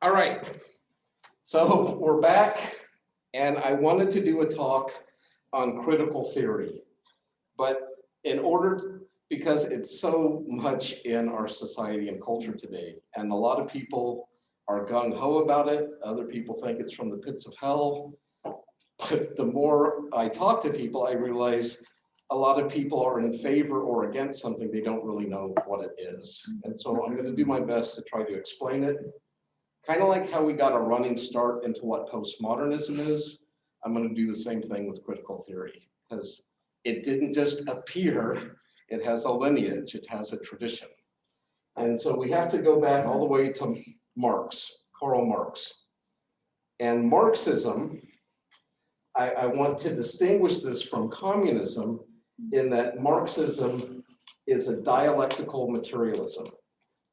All right, so we're back, and I wanted to do a talk on critical theory, but because it's so much in our society and culture today, and a lot of people are gung-ho about it, other people think it's from the pits of hell, but the more I talk to people, I realize a lot of people are in favor or against something they don't really know what it is. And so I'm going to do my best to try to explain it. Kind of like how we got a running start into what postmodernism is, I'm going to do the same thing with critical theory, because it didn't just appear, it has a lineage, it has a tradition. And so we have to go back all the way to Marx, Karl Marx. And Marxism, I want to distinguish this from communism in that Marxism is a dialectical materialism.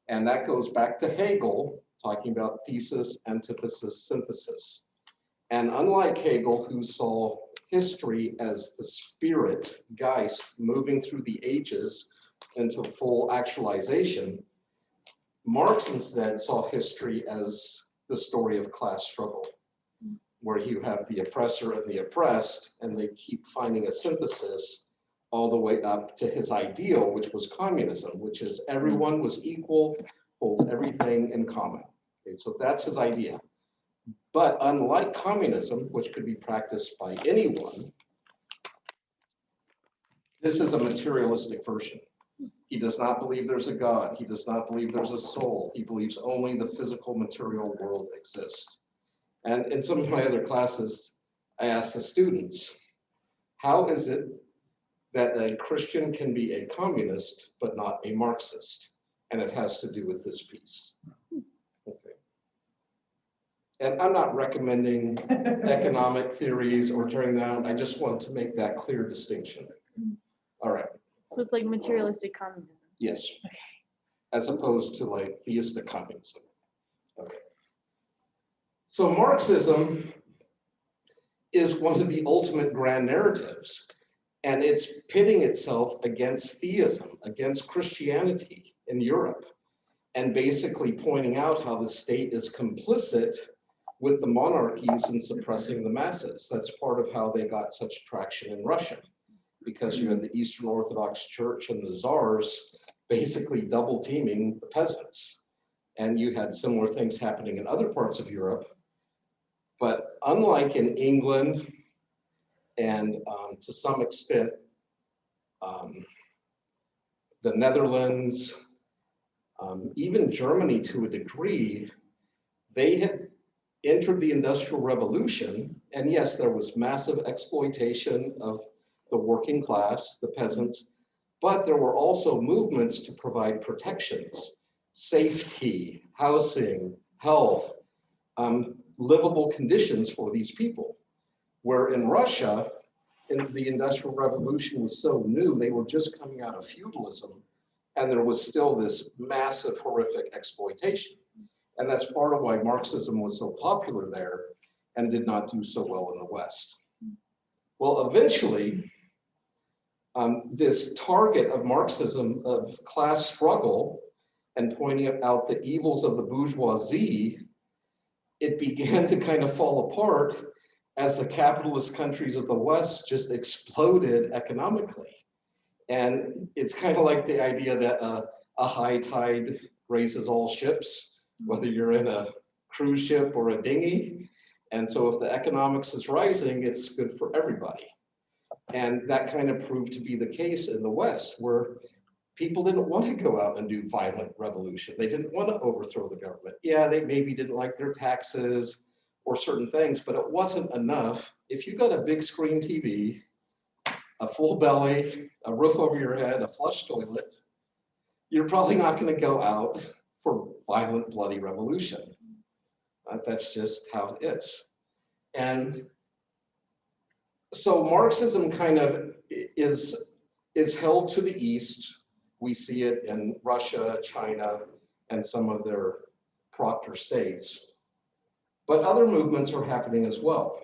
And that goes back to Hegel, talking about thesis, antithesis, synthesis. And unlike Hegel, who saw history as the spirit, Geist, moving through the ages into full actualization, Marx instead saw history as the story of class struggle, where you have the oppressor and the oppressed, and they keep finding a synthesis all the way up to his ideal, which was communism, which is everyone was equal, holds everything in common. Okay, so that's his idea. But unlike communism, which could be practiced by anyone, this is a materialistic version. He does not believe there's a God. He does not believe there's a soul. He believes only the physical material world exists. And in some of my other classes, I asked the students, how is it that a Christian can be a communist but not a Marxist? And it has to do with this piece. Okay. And I'm not recommending economic theories or tearing down. I just want to make that clear distinction. All right. So it's like materialistic communism. Yes. Okay. As opposed to like theistic communism. Okay. So Marxism is one of the ultimate grand narratives, and it's pitting itself against theism, against Christianity in Europe, and basically pointing out how the state is complicit with the monarchies in suppressing the masses. That's part of how they got such traction in Russia, because you had the Eastern Orthodox Church and the czars basically double teaming the peasants. And you had similar things happening in other parts of Europe. But unlike in England and to some extent, the Netherlands, even Germany to a degree, they had entered the Industrial Revolution. And yes, there was massive exploitation of the working class, the peasants, but there were also movements to provide protections, safety, housing, health, livable conditions for these people. Where in Russia, the Industrial Revolution was so new, they were just coming out of feudalism, and there was still this massive, horrific exploitation. And that's part of why Marxism was so popular there and did not do so well in the West. Well, eventually, this target of Marxism of class struggle and pointing out the evils of the bourgeoisie, it began to kind of fall apart as the capitalist countries of the West just exploded economically. And it's kind of like the idea that a high tide raises all ships, whether you're in a cruise ship or a dinghy. And so if the economics is rising, it's good for everybody. And that kind of proved to be the case in the West, where people didn't want to go out and do violent revolution. They didn't want to overthrow the government. Yeah, they maybe didn't like their taxes or certain things, but it wasn't enough. If you got a big screen TV, a full belly, a roof over your head, a flush toilet, you're probably not going to go out for violent, bloody revolution. That's just how it is. And so Marxism kind of is held to the East. We see it in Russia, China, and some of their proctor states. But other movements are happening as well.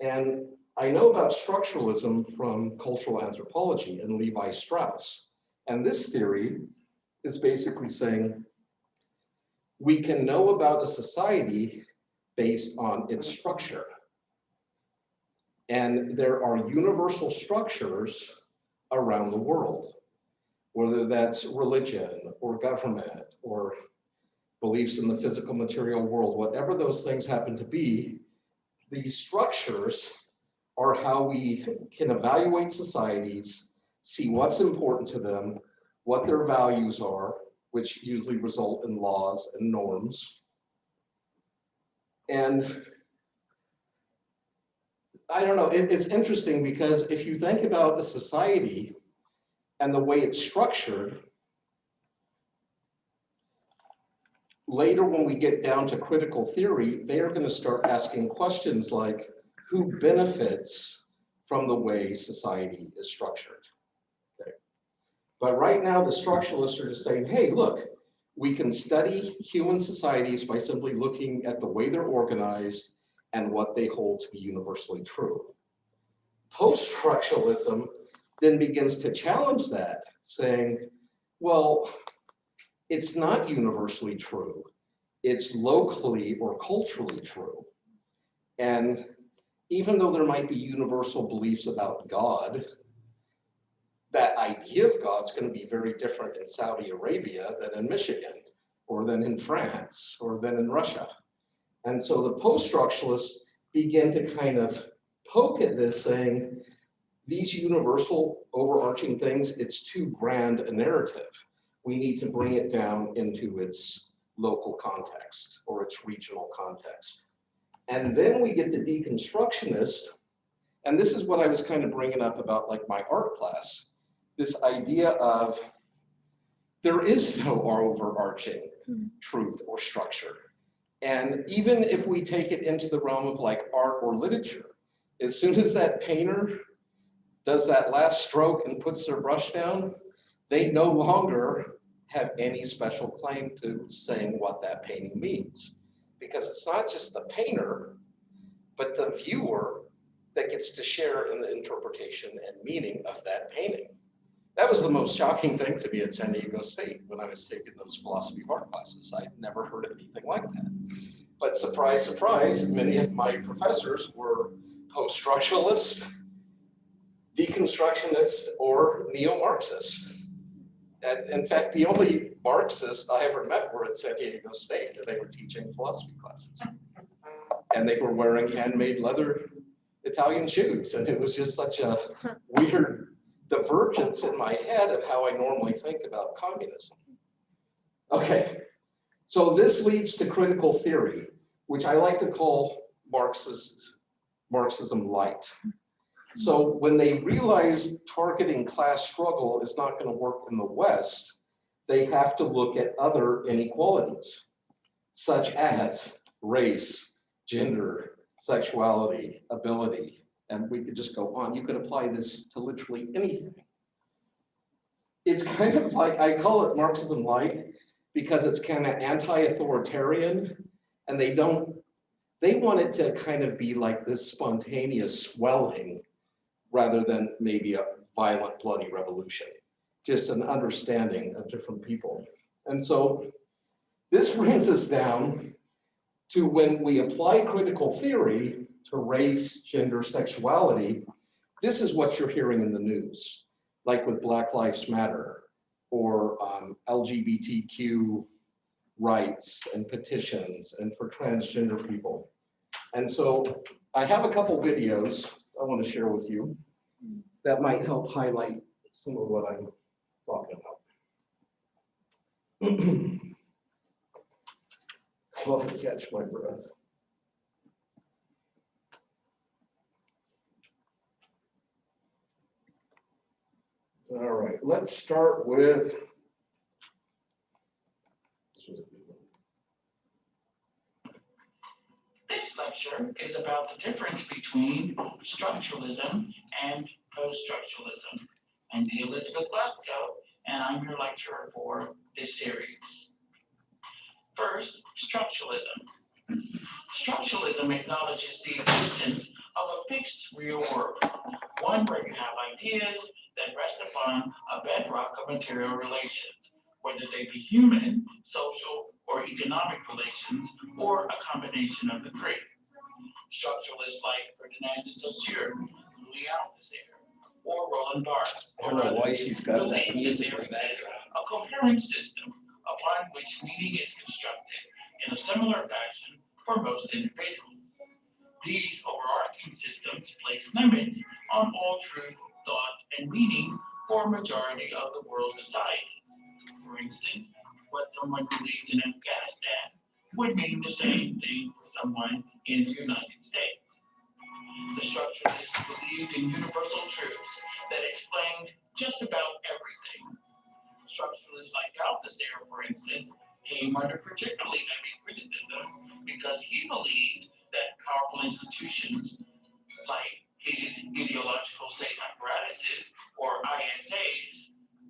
And I know about structuralism from cultural anthropology and Levi Strauss. And this theory is basically saying we can know about a society based on its structure. And there are universal structures around the world, whether that's religion or government or beliefs in the physical material world, whatever those things happen to be, these structures are how we can evaluate societies, see what's important to them, what their values are, which usually result in laws and norms. And I don't know, it's interesting because if you think about the society and the way it's structured, later when we get down to critical theory, they are going to start asking questions like, who benefits from the way society is structured? Okay. But right now, the structuralists are just saying, hey, look, we can study human societies by simply looking at the way they're organized and what they hold to be universally true. Post-structuralism then begins to challenge that, saying, well, it's not universally true. It's locally or culturally true. And even though there might be universal beliefs about God, that idea of God's going to be very different in Saudi Arabia than in Michigan, or than in France, or than in Russia. And so the post-structuralists begin to kind of poke at this, saying, these universal overarching things, it's too grand a narrative. We need to bring it down into its local context or its regional context. And then we get the deconstructionist, and this is what I was kind of bringing up about like my art class, this idea of there is no overarching truth or structure. And even if we take it into the realm of like art or literature, as soon as that painter does that last stroke and puts their brush down, they no longer have any special claim to saying what that painting means. Because it's not just the painter, but the viewer that gets to share in the interpretation and meaning of that painting. That was the most shocking thing to me at San Diego State when I was taking those philosophy of art classes. I'd never heard of anything like that. But surprise, surprise, many of my professors were post-structuralist, deconstructionist, or neo-Marxist. And in fact, the only Marxist I ever met were at San Diego State, and they were teaching philosophy classes. And they were wearing handmade leather Italian shoes. And it was just such a weird divergence in my head of how I normally think about communism. Okay, so this leads to critical theory, which I like to call Marxism light. So when they realize targeting class struggle is not going to work in the West, they have to look at other inequalities, such as race, gender, sexuality, ability, and we could just go on. You could apply this to literally anything. It's kind of like, I call it Marxism light because it's kind of anti-authoritarian, and they want it to kind of be like this spontaneous swelling rather than maybe a violent, bloody revolution, just an understanding of different people. And so this brings us down to when we apply critical theory to race, gender, sexuality, this is what you're hearing in the news, like with Black Lives Matter or LGBTQ rights and petitions and for transgender people. And so I have a couple videos I want to share with you that might help highlight some of what I'm talking about. Well, I catch my breath. All right, let's start with this lecture is about the difference between structuralism and post-structuralism. I'm Elizabeth Glasgow, and I'm your lecturer for this series. First, structuralism. Structuralism acknowledges the existence of a fixed real world, one where you have ideas that rest upon a bedrock of material relations, whether they be human, social, or or economic relations, or a combination of the three. Structuralists like Ferdinand de Saussure, Louis Althusser, or Roland Barthes, I don't know why she's got that music in the background. a coherent system upon which meaning is constructed in a similar fashion for most individuals. These overarching systems place limits on all truth, thought, and meaning for a majority of the world's society. For instance, what someone believes in Afghanistan would mean the same thing for someone in the United States. The structuralists believed in universal truths that explained just about everything. Structuralists like Althusser, for instance, came under particularly heavy criticism because he believed that powerful institutions like his ideological state apparatuses, or ISAs,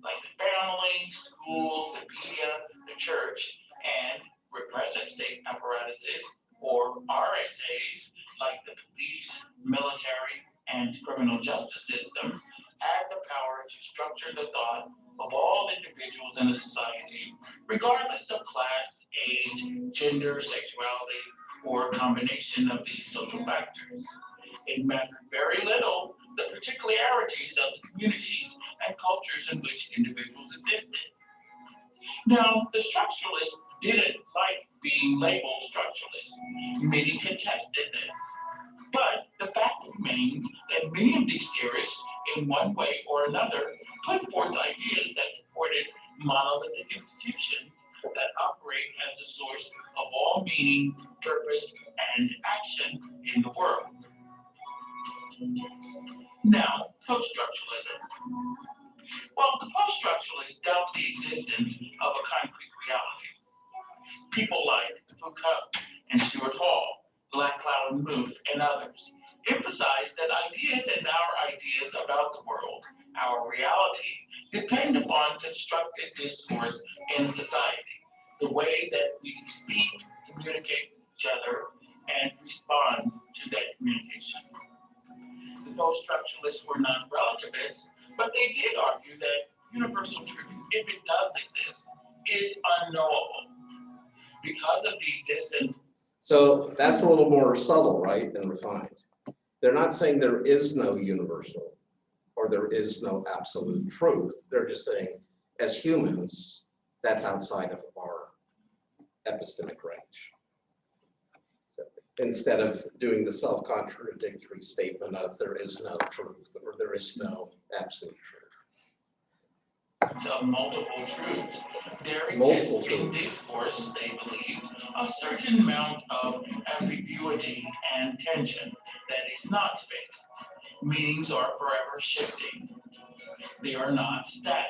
like the family, schools, the media, the church, and repressive state apparatuses, or RSAs, like the police, military, and criminal justice system, had the power to structure the thought of all individuals in a society, regardless of class, age, gender, sexuality, or a combination of these social factors. It mattered very little the particularities of the communities and cultures in which individuals existed. Now, the structuralists didn't like being labeled structuralists. Many contested this. But the fact remains that many of these theorists, in one way or another, put forth ideas that supported monolithic institutions that operate as a source of all meaning, purpose, and action in the world. Now, post-structuralism. Well, the post-structuralists doubt the existence of a concrete reality. People like Foucault and Stuart Hall, Black Cloud and Muth, and others emphasize that ideas and our ideas about the world, our reality, depend upon constructed discourse in society, the way that we speak, communicate with each other, and respond to that communication. The post-structuralists were not relativists, but they did argue that universal truth, if it does exist, is unknowable. Because of the existence. So that's a little more subtle, right, and refined. They're not saying there is no universal or there is no absolute truth. They're just saying, as humans, that's outside of our epistemic range. Instead of doing the self-contradictory statement of there is no truth or there is no absolute truth. Of multiple truths. There Multiple exists in truths. discourse, they believe, a certain amount of ambiguity and tension that is not fixed. Meanings are forever shifting. They are not static.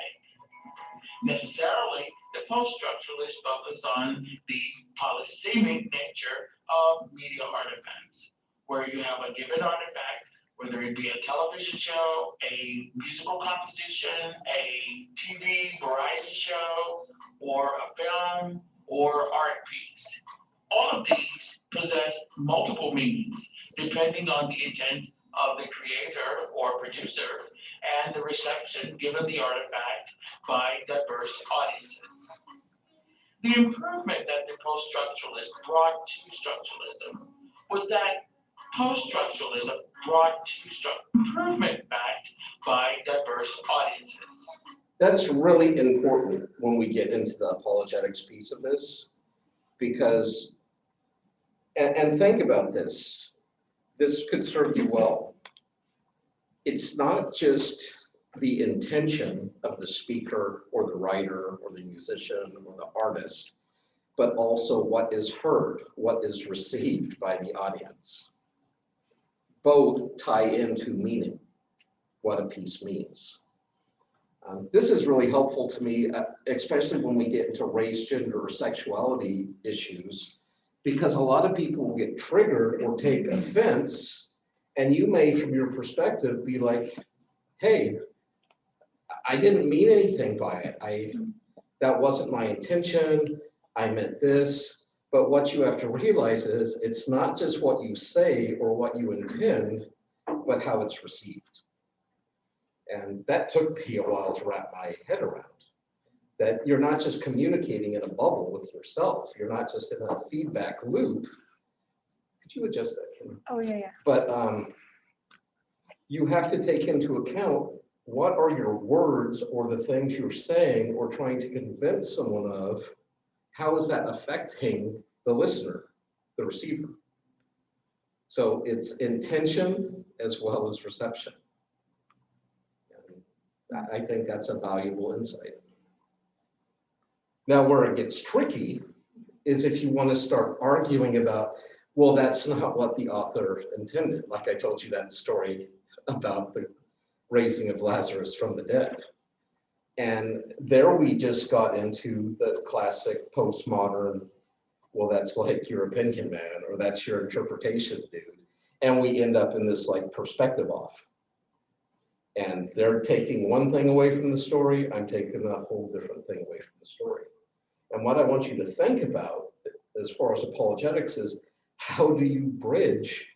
Necessarily, the post-structuralists focus on the polysemic nature of media artifacts, where you have a given artifact, whether it be a television show, a musical composition, a TV variety show, or a film or art piece. All of these possess multiple meanings, depending on the intent of the creator or producer and the reception given the artifact by diverse audiences. The improvement that the post-structuralists brought to structuralism was that post-structuralism brought to improvement backed by diverse audiences. That's really important when we get into the apologetics piece of this, because, and think about this, this could serve you well. It's not just the intention of the speaker or the writer or the musician or the artist, but also what is heard, what is received by the audience. Both tie into meaning, what a piece means. This is really helpful to me, especially when we get into race, gender, or sexuality issues, because a lot of people will get triggered or take offense, and you may, from your perspective, be like, hey, I didn't mean anything by it. That wasn't my intention. I meant this. But what you have to realize is it's not just what you say or what you intend, but how it's received. And that took me a while to wrap my head around. that you're not just communicating in a bubble with yourself. You're not just in a feedback loop. Could you adjust that, Kim? Oh, yeah. But you have to take into account what are your words or the things you're saying or trying to convince someone of. How is that affecting the listener, the receiver? So it's intention as well as reception. And I think that's a valuable insight. Now, where it gets tricky is if you want to start arguing about, well, that's not what the author intended. Like I told you that story about the raising of Lazarus from the dead. And there we just got into the classic postmodern, well, that's like your opinion, man, or that's your interpretation, dude. And we end up in this like perspective off. And they're taking one thing away from the story, I'm taking a whole different thing away from the story. And what I want you to think about as far as apologetics is, how do you bridge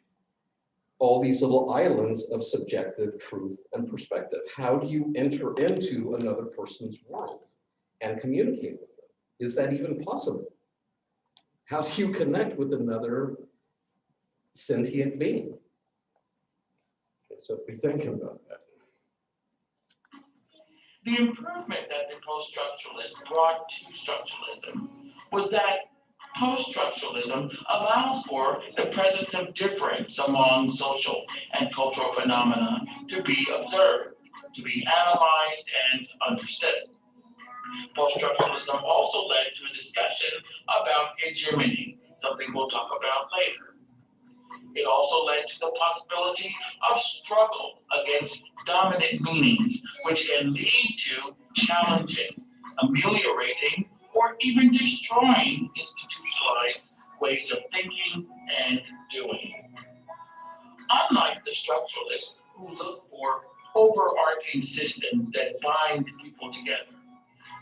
all these little islands of subjective truth and perspective? How do you enter into another person's world and communicate with them? Is that even possible? How do you connect with another sentient being? Okay, so be thinking about that. The improvement that the post-structuralists brought to structuralism was that post-structuralism allows for the presence of difference among social and cultural phenomena to be observed, to be analyzed and understood. Post-structuralism also led to a discussion about hegemony, something we'll talk about later. It also led to the possibility of struggle against dominant meanings, which can lead to challenging, ameliorating, or even destroying institutionalized ways of thinking and doing. Unlike the structuralists who look for overarching systems that bind people together,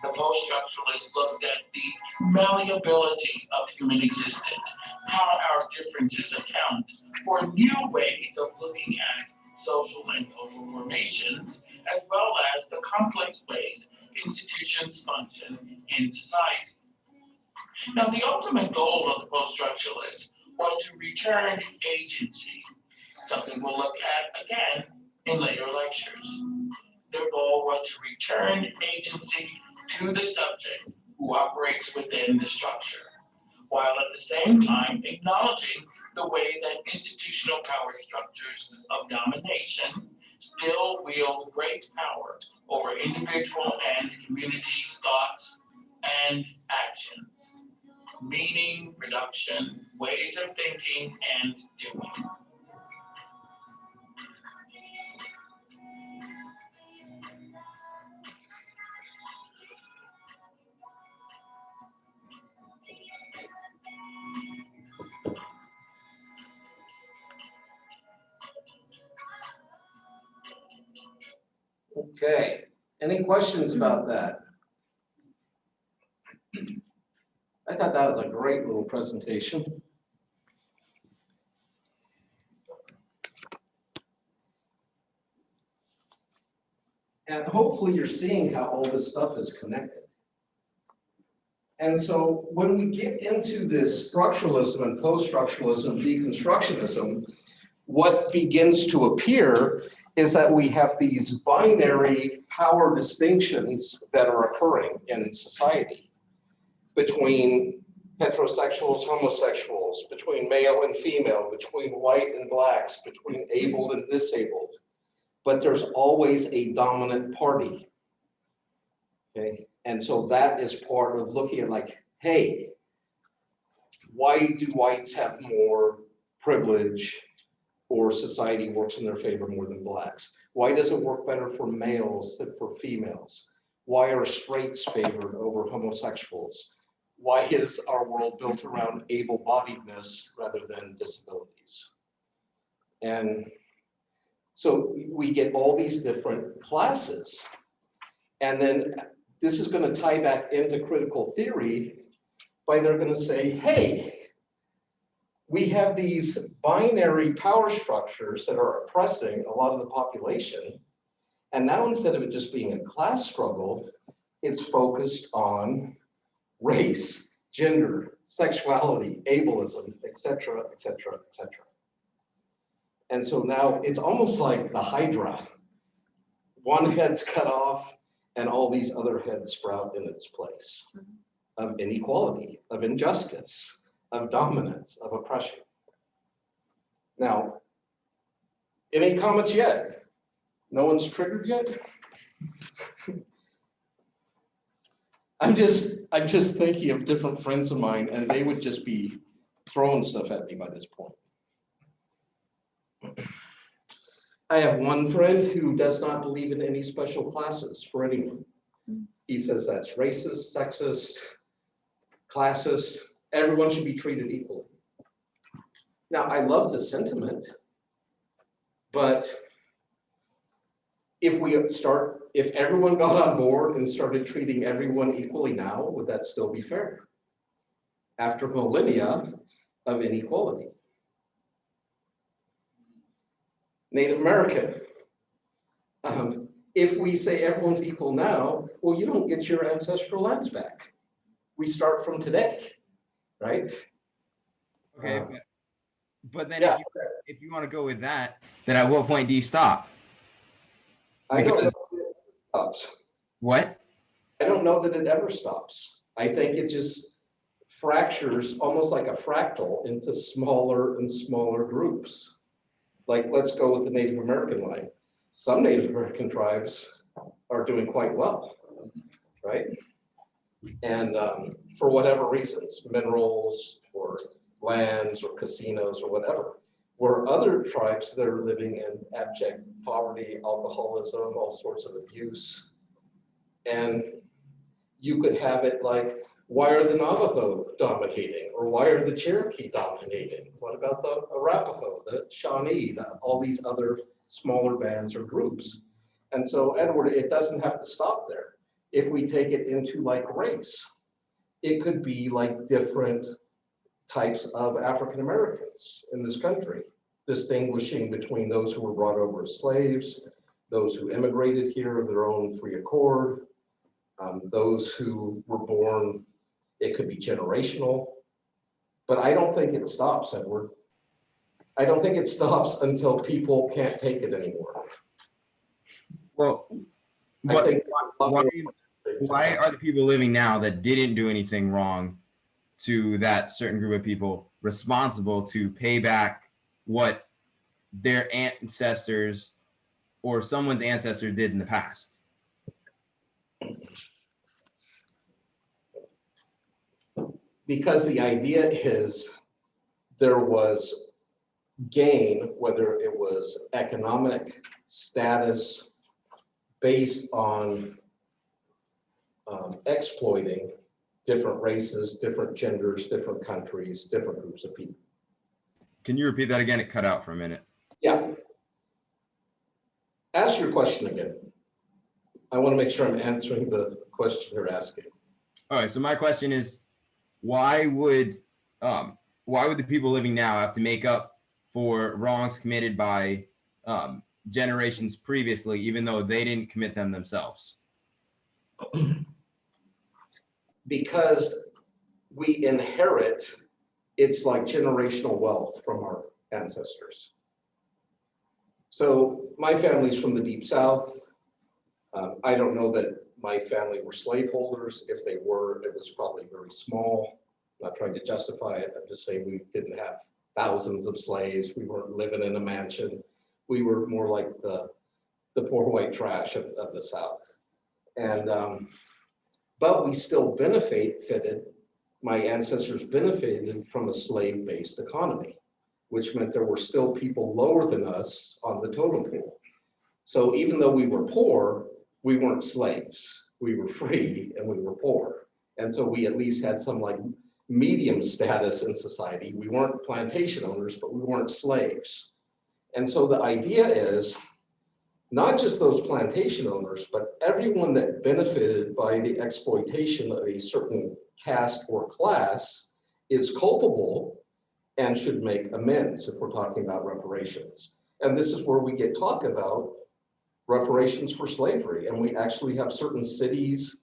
the post-structuralists looked at the malleability of human existence, how our differences account for new ways of looking at social and cultural formations, as well as the complex ways institutions function in society. Now, the ultimate goal of the post-structuralists was to return agency, something we'll look at again in later lectures. Their goal was to return agency to the subject who operates within the structure, while at the same time acknowledging the way that institutional power structures of domination still wield great power over individual and communities' thoughts and actions, meaning, production, ways of thinking and doing. Okay, any questions about that? I thought that was a great little presentation. And hopefully you're seeing how all this stuff is connected. And so when we get into this structuralism and post-structuralism, deconstructionism, what begins to appear is that we have these binary power distinctions that are occurring in society between heterosexuals, homosexuals, between male and female, between white and blacks, between able and disabled. But there's always a dominant party. Okay, and so that is part of looking at like, hey, why do whites have more privilege or society works in their favor more than blacks? Why does it work better for males than for females? Why are straights favored over homosexuals? Why is our world built around able-bodiedness rather than disabilities? And so we get all these different classes. And then this is going to tie back into critical theory by they're going to say, hey, we have these binary power structures that are oppressing a lot of the population. And now instead of it just being a class struggle, it's focused on race, gender, sexuality, ableism, etc., etc., etc. And so now it's almost like the Hydra. One head's cut off and all these other heads sprout in its place of inequality, of injustice, of dominance, of oppression. Now, any comments yet? No one's triggered yet? I'm just thinking of different friends of mine and they would just be throwing stuff at me by this point. I have one friend who does not believe in any special classes for anyone. He says that's racist, sexist, classist. Everyone should be treated equally. Now, I love the sentiment, but if everyone got on board and started treating everyone equally now, would that still be fair? After millennia of inequality. Native American. If we say everyone's equal now, well, you don't get your ancestral lands back. We start from today, right? Okay, but then yeah. if you want to go with that, then at what point do you stop? I don't know that it stops. What? I don't know that it ever stops. I think it just fractures almost like a fractal into smaller and smaller groups. Like, let's go with the Native American line. Some Native American tribes are doing quite well, right? And for whatever reasons, minerals or lands or casinos or whatever, where other tribes that are living in abject poverty, alcoholism, all sorts of abuse. And you could have it like, why are the Navajo dominating? Or why are the Cherokee dominating? What about the Arapaho, the Shawnee, all these other smaller bands or groups? And so, Edward, it doesn't have to stop there. If we take it into like race, it could be like different types of African Americans in this country, distinguishing between those who were brought over as slaves, those who immigrated here of their own free accord, those who were born. It could be generational, but I don't think it stops, Edward. I don't think it stops until people can't take it anymore. Well, I think why are the people living now that didn't do anything wrong to that certain group of people responsible to pay back what their ancestors or someone's ancestors did in the past? Because the idea is there was gain, whether it was economic status based on exploiting different races, different genders, different countries, different groups of people. Can you repeat that again? It cut out for a minute. Yeah. Ask your question again. I want to make sure I'm answering the question you're asking. All right, so my question is, why would the people living now have to make up for wrongs committed by generations previously, even though they didn't commit them themselves? Because we inherit, it's like generational wealth from our ancestors. So my family's from the Deep South. I don't know that my family were slaveholders. If they were, it was probably very small. I'm not trying to justify it. I'm just saying we didn't have thousands of slaves. We weren't living in a mansion. We were more like the poor white trash of the South. And, but we still my ancestors benefited from a slave-based economy, which meant there were still people lower than us on the totem pole. So even though we were poor, we weren't slaves. We were free and we were poor. And so we at least had some like medium status in society. We weren't plantation owners, but we weren't slaves. And so the idea is not just those plantation owners, but everyone that benefited by the exploitation of a certain caste or class is culpable and should make amends if we're talking about reparations. And this is where we get talk about reparations for slavery. And we actually have certain cities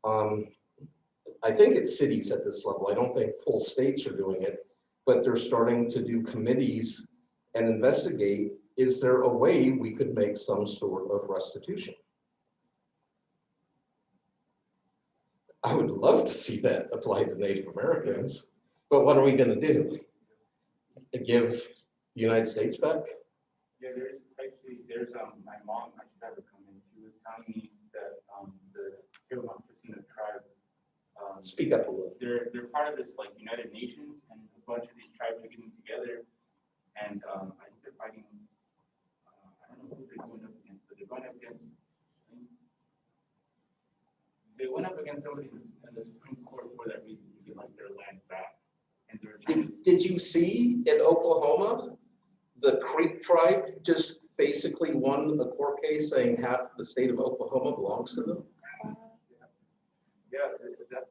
I think it's cities at this level. I don't think full states are doing it, but they're starting to do committees and investigate, is there a way we could make some sort of restitution? I would love to see that applied to Native Americans, but what are we going to do? Give the United States back? Yeah, there's my mom actually had to come in. She was telling me that the Casino tribe. Speak up a little. They're part of this like United Nations, and a bunch of these tribes are getting together, and I think they're fighting. I don't know who they're going up against, but they're going up against. They went up against somebody in the Supreme Court for that reason to get like their land back. And Did you see in Oklahoma, the Creek tribe just basically won a court case saying half the state of Oklahoma belongs to them? That's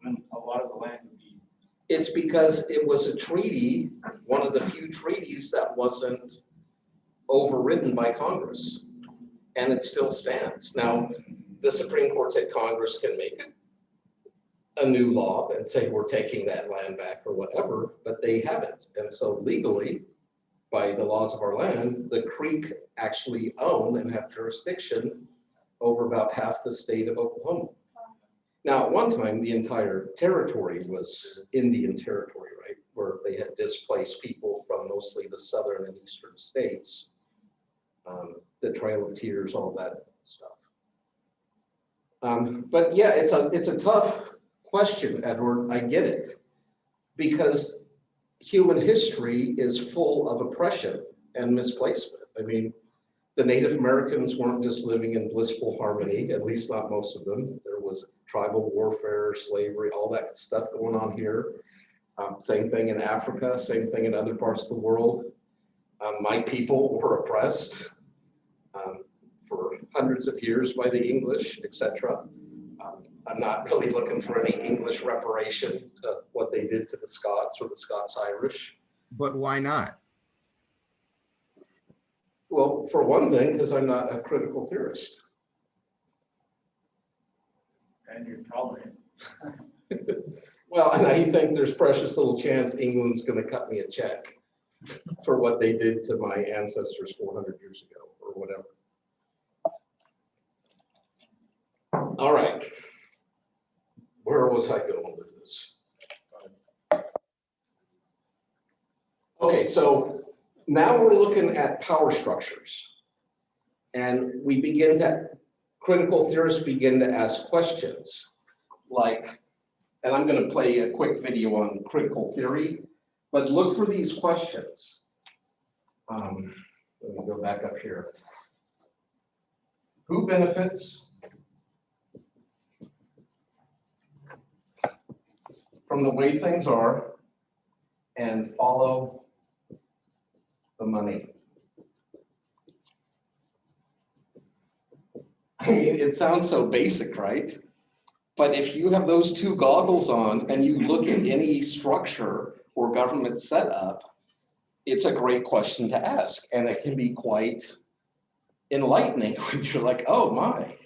and then a lot of the land would be. It's because it was a treaty, one of the few treaties that wasn't overridden by Congress, and it still stands. Now, the Supreme Court said Congress can make a new law and say we're taking that land back or whatever, but they haven't. And so legally, by the laws of our land, the Creek actually own and have jurisdiction over about half the state of Oklahoma. Now, at one time, the entire territory was Indian territory, right? Where they had displaced people from mostly the southern and eastern states. The Trail of Tears, all that stuff. But yeah, it's a tough question, Edward. I get it, because human history is full of oppression and misplacement. I mean, the Native Americans weren't just living in blissful harmony, at least not most of them. There was tribal warfare, slavery, all that stuff going on here. Same thing in Africa, same thing in other parts of the world. My people were oppressed for hundreds of years by the English, etc. I'm not really looking for any English reparation to what they did to the Scots or the Scots-Irish. But why not? Well, for one thing, because I'm not a critical theorist. And you're tolerant. Well, and I think there's precious little chance England's going to cut me a check for what they did to my ancestors 400 years ago or whatever. All right. Where was I going with this? Okay, so now we're looking at power structures. And critical theorists begin to ask questions like, and I'm going to play a quick video on critical theory, but look for these questions. Let me go back up here. Who benefits from the way things are and follow the money? I mean, it sounds so basic, right? But if you have those two goggles on and you look at any structure or government setup, it's a great question to ask. And it can be quite enlightening when you're like, oh my,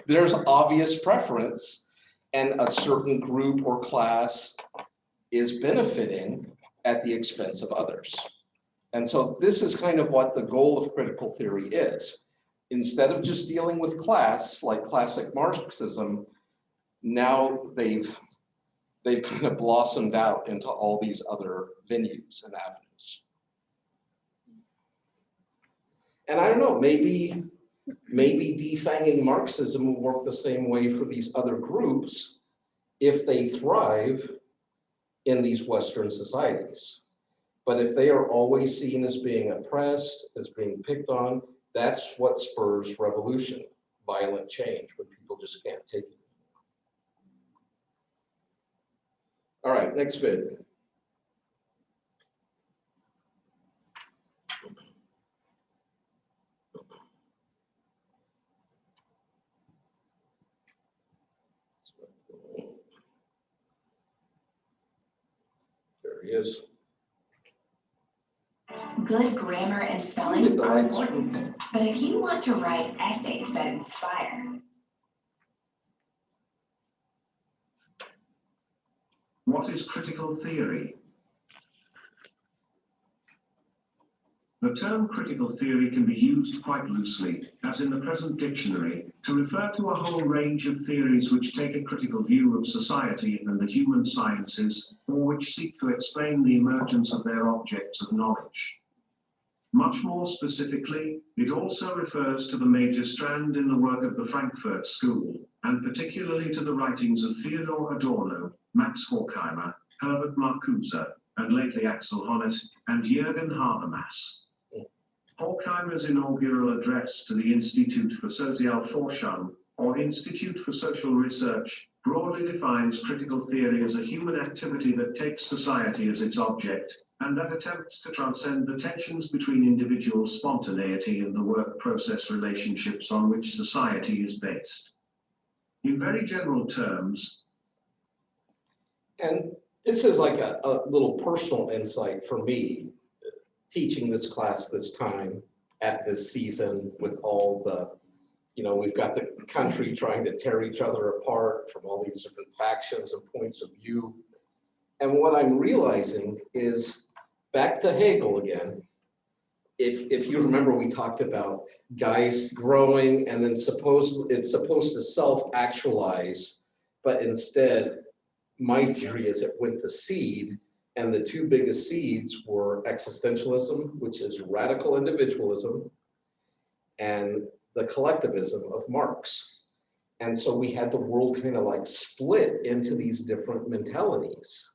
there's obvious preference and a certain group or class is benefiting at the expense of others. And so this is kind of what the goal of critical theory is. Instead of just dealing with class, like classic Marxism, now they've kind of blossomed out into all these other venues and avenues. And I don't know, maybe defanging Marxism will work the same way for these other groups if they thrive in these Western societies. But if they are always seen as being oppressed, as being picked on, that's what spurs revolution, violent change, when people just can't take it. All right, next vid. There he is. Good grammar and spelling are important, but if you want to write essays that inspire, What is critical theory? The term critical theory can be used quite loosely, as in the present dictionary, to refer to a whole range of theories which take a critical view of society and the human sciences, or which seek to explain the emergence of their objects of knowledge. Much more specifically, it also refers to the major strand in the work of the Frankfurt School, and particularly to the writings of Theodor Adorno, Max Horkheimer, Herbert Marcuse, and lately Axel Honneth, and Jürgen Habermas. Horkheimer's inaugural address to the Institute for Sozialforschung, or Institute for Social Research, broadly defines critical theory as a human activity that takes society as its object, and that attempts to transcend the tensions between individual spontaneity and the work process relationships on which society is based. In very general terms, And this is like a little personal insight for me, teaching this class this time at this season with all the, we've got the country trying to tear each other apart from all these different factions and points of view. And what I'm realizing is, back to Hegel again, if you remember, we talked about guys growing and then it's supposed to self-actualize, but instead, my theory is it went to seed, and the two biggest seeds were existentialism, which is radical individualism, and the collectivism of Marx. And so we had the world kind of like split into these different mentalities,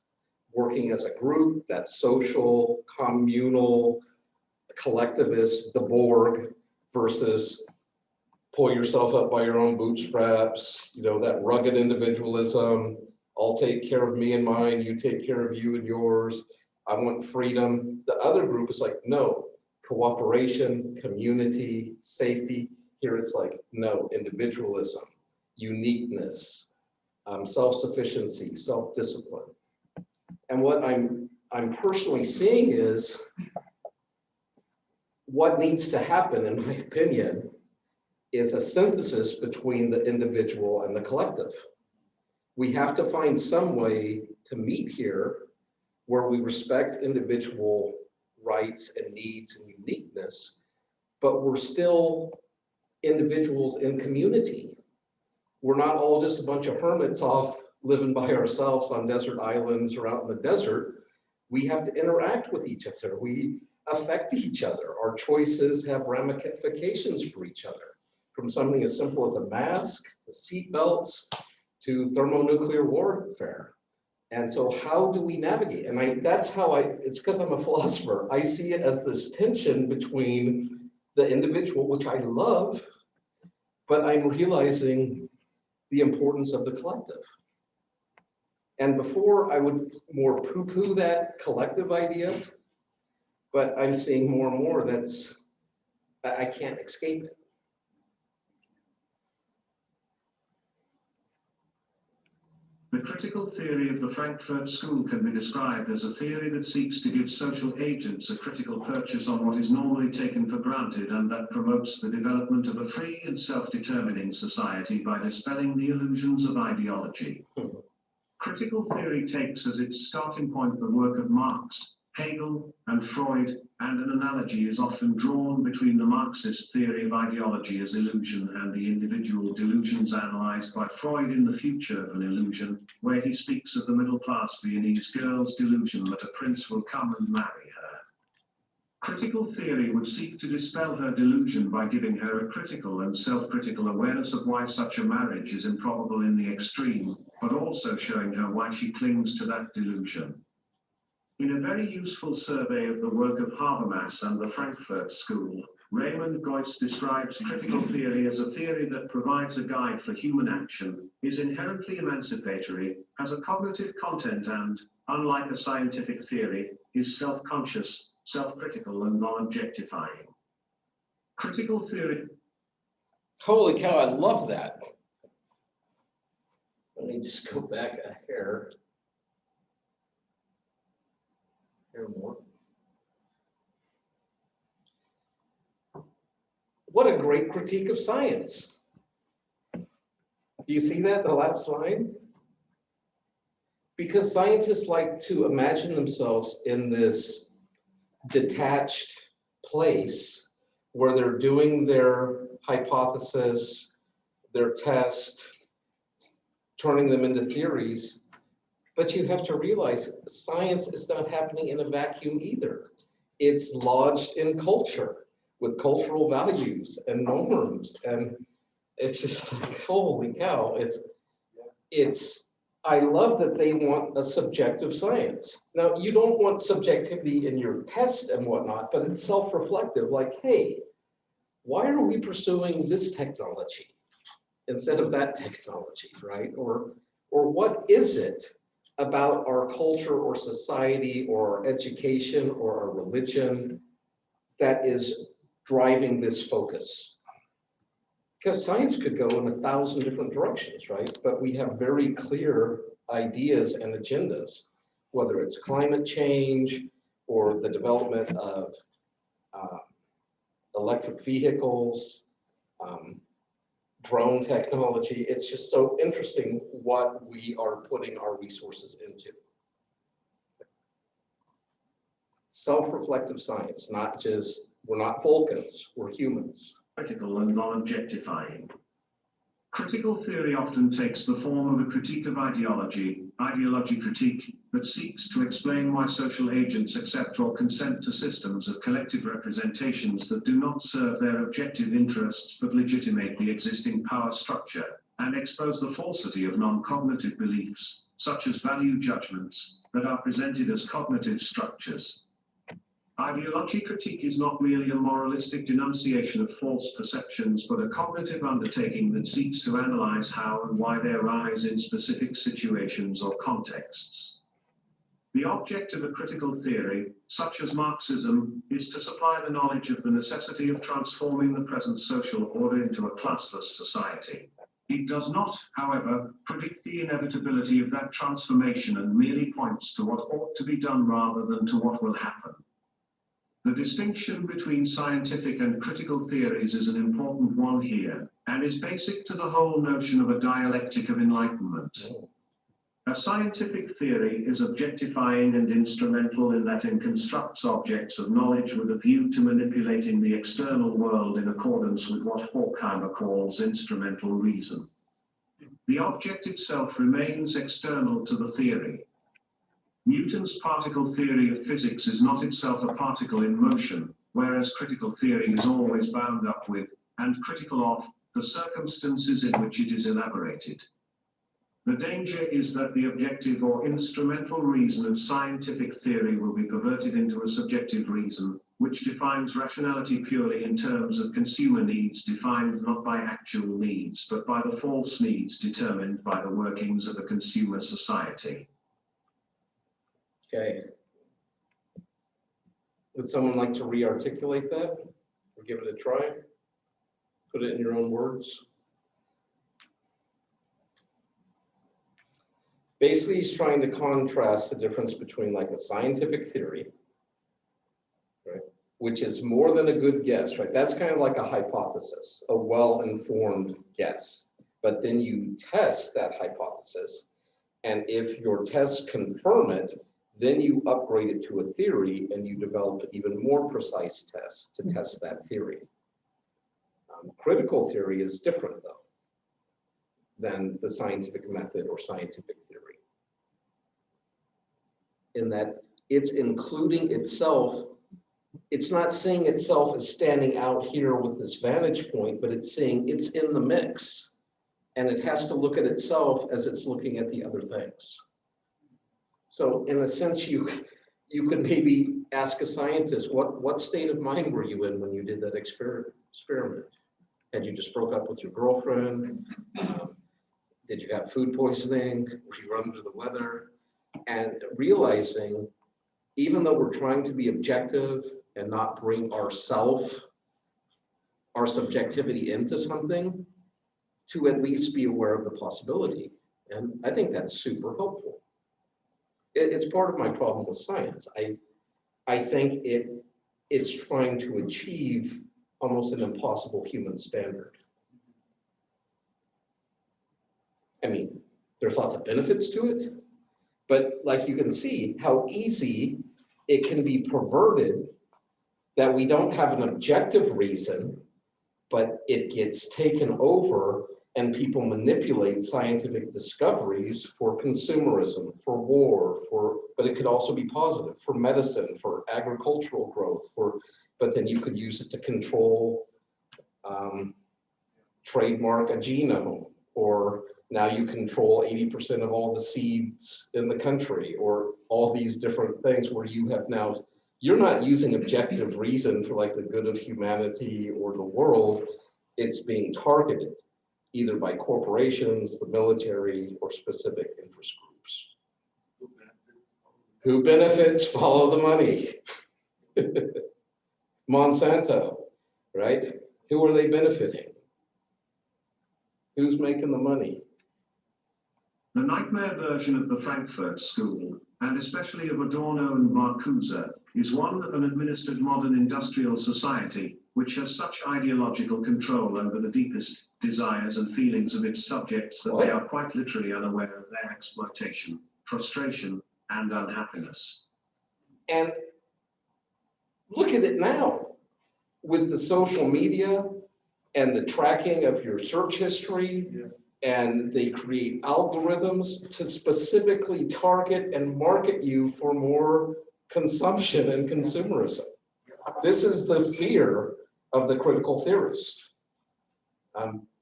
working as a group, that's social, communal, collectivist, the Borg, versus pull yourself up by your own bootstraps, that rugged individualism, I'll take care of me and mine, you take care of you and yours, I want freedom. The other group is like, no, cooperation, community, safety. Here it's like, no, individualism, uniqueness, self-sufficiency, self-discipline. And what I'm personally seeing is what needs to happen, in my opinion, is a synthesis between the individual and the collective. We have to find some way to meet here where we respect individual rights and needs and uniqueness, but we're still individuals in community. We're not all just a bunch of hermits off living by ourselves on desert islands or out in the desert. We have to interact with each other. We affect each other. Our choices have ramifications for each other, from something as simple as a mask to seat belts to thermonuclear warfare. And so how do we navigate? And it's because I'm a philosopher. I see it as this tension between the individual, which I love, but I'm realizing the importance of the collective. And before I would more poo-poo that collective idea, but I'm seeing more and more I can't escape it. the critical theory of the Frankfurt School can be described as a theory that seeks to give social agents a critical purchase on what is normally taken for granted, and that promotes the development of a free and self-determining society by dispelling the illusions of ideology. Critical theory takes as its starting point the work of Marx, Hegel, and Freud, and an analogy is often drawn between the Marxist theory of ideology as illusion and the individual delusions analyzed by Freud in The Future of an Illusion, where he speaks of the middle-class Viennese girl's delusion that a prince will come and marry her. Critical theory would seek to dispel her delusion by giving her a critical and self-critical awareness of why such a marriage is improbable in the extreme, but also showing her why she clings to that delusion. In a very useful survey of the work of Habermas and the Frankfurt School, Raymond Geuss describes critical theory as a theory that provides a guide for human action, is inherently emancipatory, has a cognitive content and, unlike a scientific theory, is self-conscious, self-critical, and non-objectifying. Critical theory. Holy cow, I love that. Let me just go back a hair. More. What a great critique of science. Do you see that, the last line? Because scientists like to imagine themselves in this detached place where they're doing their hypothesis, their test, turning them into theories. But you have to realize science is not happening in a vacuum either. It's lodged in culture with cultural values and norms. And it's just like, holy cow. I love that they want a subjective science. Now, you don't want subjectivity in your test and whatnot, but it's self-reflective, like, hey, why are we pursuing this technology instead of that technology, right? Or what is it about our culture or society or education or our religion that is driving this focus? Because science could go in 1,000 different directions, right? But we have very clear ideas and agendas, whether it's climate change or the development of electric vehicles, drone technology. It's just so interesting what we are putting our resources into. Self-reflective science, not just, we're not Vulcans, we're humans. Critical and non-objectifying. Critical theory often takes the form of a critique of ideology critique, that seeks to explain why social agents accept or consent to systems of collective representations that do not serve their objective interests but legitimate the existing power structure, and expose the falsity of non-cognitive beliefs, such as value judgments, that are presented as cognitive structures. Ideology critique is not merely a moralistic denunciation of false perceptions, but a cognitive undertaking that seeks to analyze how and why they arise in specific situations or contexts. The object of a critical theory, such as Marxism, is to supply the knowledge of the necessity of transforming the present social order into a classless society. It does not, however, predict the inevitability of that transformation and merely points to what ought to be done rather than to what will happen. The distinction between scientific and critical theories is an important one here, and is basic to the whole notion of a dialectic of enlightenment. A scientific theory is objectifying and instrumental in that it constructs objects of knowledge with a view to manipulating the external world in accordance with what Horkheimer calls instrumental reason. The object itself remains external to the theory. Newton's particle theory of physics is not itself a particle in motion, whereas critical theory is always bound up with, and critical of, the circumstances in which it is elaborated. The danger is that the objective or instrumental reason of scientific theory will be perverted into a subjective reason, which defines rationality purely in terms of consumer needs defined not by actual needs, but by the false needs determined by the workings of a consumer society. Okay. Would someone like to re-articulate that or give it a try? Put it in your own words. Basically, he's trying to contrast the difference between like a scientific theory, right, which is more than a good guess, right? That's kind of like a hypothesis, a well-informed guess. But then you test that hypothesis, and if your tests confirm it, then you upgrade it to a theory and you develop even more precise tests to test that theory. Critical theory is different though than the scientific method or scientific theory, in that it's including itself. It's not seeing itself as standing out here with this vantage point, but it's seeing it's in the mix, and it has to look at itself as it's looking at the other things. So in a sense, you could maybe ask a scientist, what state of mind were you in when you did that experiment? Had you just broke up with your girlfriend? Did you have food poisoning? Were you under the weather? And realizing, even though we're trying to be objective and not bring our subjectivity into something, to at least be aware of the possibility. And I think that's super helpful. It's part of my problem with science. I think it's trying to achieve almost an impossible human standard. I mean, there's lots of benefits to it, But like you can see how easy it can be perverted, that we don't have an objective reason, but it gets taken over and people manipulate scientific discoveries for consumerism, for war, but it could also be positive, for medicine, for agricultural growth, but then you could use it to control, trademark a genome, or now you control 80% of all the seeds in the country, or all these different things where you have now, you're not using objective reason for like the good of humanity or the world. It's being targeted either by corporations, the military, or specific interest groups. Who benefits? Follow the money. Monsanto, right? Who are they benefiting? Who's making the money? The nightmare version of the Frankfurt School, and especially of Adorno and Marcuse, is one of an administered modern industrial society, which has such ideological control over the deepest desires and feelings of its subjects that they are quite literally unaware of their exploitation, frustration, and unhappiness. And look at it now with the social media and the tracking of your search history. Yeah. And they create algorithms to specifically target and market you for more consumption and consumerism. This is the fear of the critical theorist.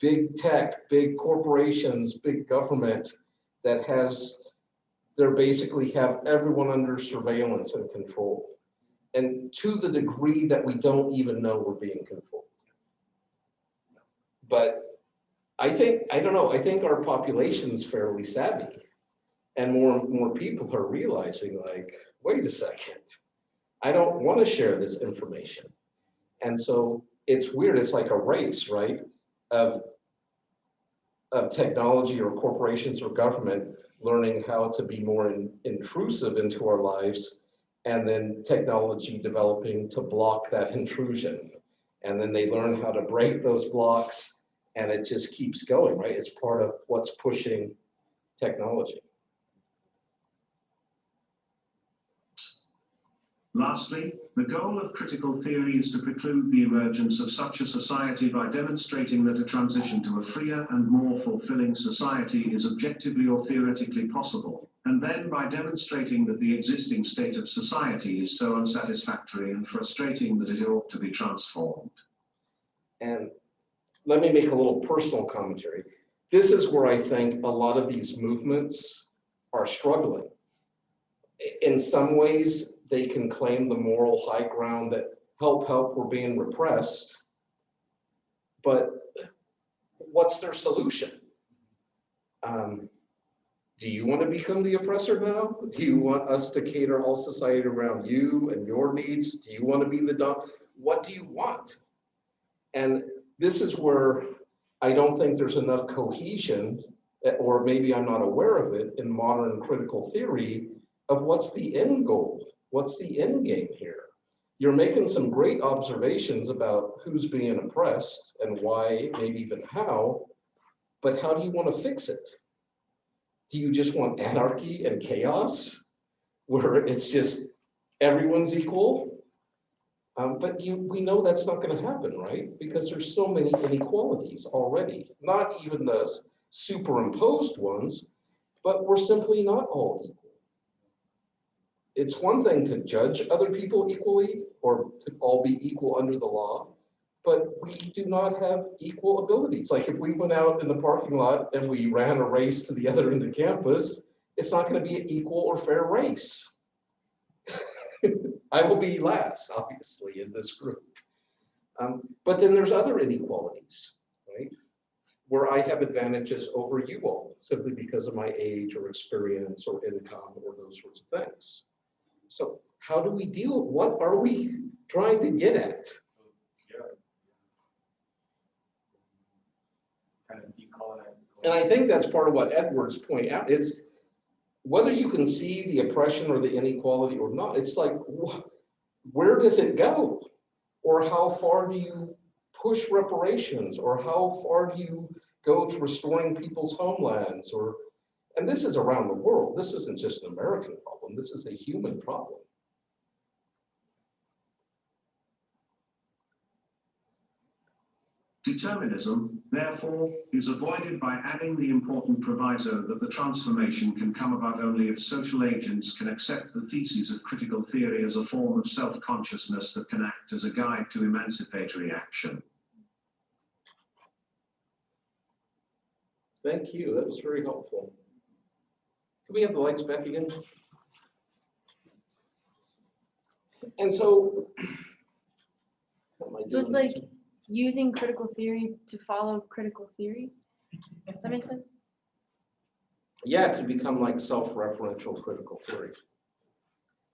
Big tech, big corporations, big government that they basically have everyone under surveillance and control. And to the degree that we don't even know we're being controlled. But I don't know, I think our population's fairly savvy, and more people are realizing, like, wait a second, I don't want to share this information. And so it's weird, it's like a race, right, of technology or corporations or government learning how to be more intrusive into our lives, and then technology developing to block that intrusion. And then they learn how to break those blocks. And it just keeps going, right? It's part of what's pushing technology. Lastly, the goal of critical theory is to preclude the emergence of such a society by demonstrating that a transition to a freer and more fulfilling society is objectively or theoretically possible, and then by demonstrating that the existing state of society is so unsatisfactory and frustrating that it ought to be transformed. And let me make a little personal commentary. This is where I think a lot of these movements are struggling. In some ways, they can claim the moral high ground that help, we're being repressed. But what's their solution? Do you want to become the oppressor now? Do you want us to cater all society around you and your needs? Do you want to be the dog? What do you want? And this is where I don't think there's enough cohesion, or maybe I'm not aware of it, in modern critical theory of what's the end goal, what's the end game here. You're making some great observations about who's being oppressed and why, maybe even how, but how do you want to fix it? Do you just want anarchy and chaos, where it's just everyone's equal? But we know that's not going to happen, right? Because there's so many inequalities already, not even the superimposed ones, but we're simply not all equal. It's one thing to judge other people equally or to all be equal under the law, but we do not have equal abilities. Like if we went out in the parking lot and we ran a race to the other end of campus, it's not going to be an equal or fair race. I will be last, obviously, in this group. But then there's other inequalities, right? Where I have advantages over you all, simply because of my age or experience or income or those sorts of things. So how do we deal? What are we trying to get at? And I think that's part of what Edwards pointed out. It's whether you can see the oppression or the inequality or not, it's like, where does it go? Or how far do you push reparations? Or how far do you go to restoring people's homelands? Or And this is around the world. This isn't just an American problem. This is a human problem. Determinism, therefore, is avoided by adding the important proviso that the transformation can come about only if social agents can accept the theses of critical theory as a form of self-consciousness that can act as a guide to emancipatory action. Thank you. That was very helpful. Can we have the lights back again? And so, what am I So it's doing? like using critical theory to follow critical theory. Does that make sense? Yeah, it could become like self-referential critical theory.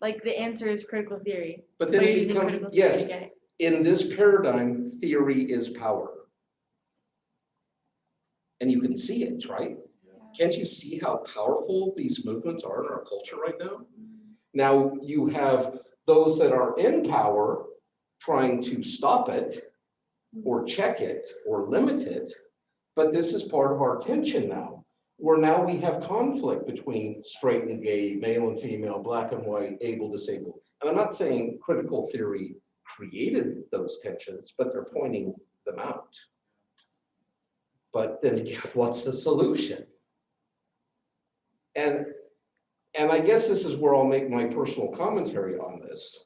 Like the answer is critical theory. But But then you're it using becomes, critical theory yes, to get it. in this paradigm, theory is power. And you can see it, right? Can't you see how powerful these movements are in our culture right now? Now you have those that are in power trying to stop it or check it or limit it, but this is part of our tension now, where now we have conflict between straight and gay, male and female, black and white, able, disabled. And I'm not saying critical theory created those tensions, but they're pointing them out. But then again, what's the solution? And I guess this is where I'll make my personal commentary on this.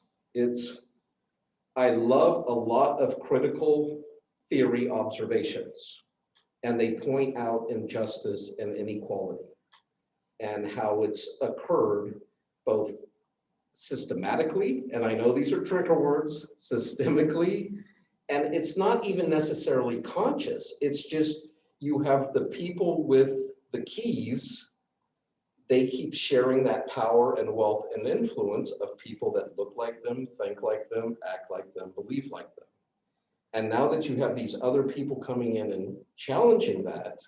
I love a lot of critical theory observations, and they point out injustice and inequality and how it's occurred both systematically, and I know these are trigger words, systemically, and it's not even necessarily conscious. It's just you have the people with the keys, they keep sharing that power and wealth and influence of people that look like them, think like them, act like them, believe like them. And now that you have these other people coming in and challenging that,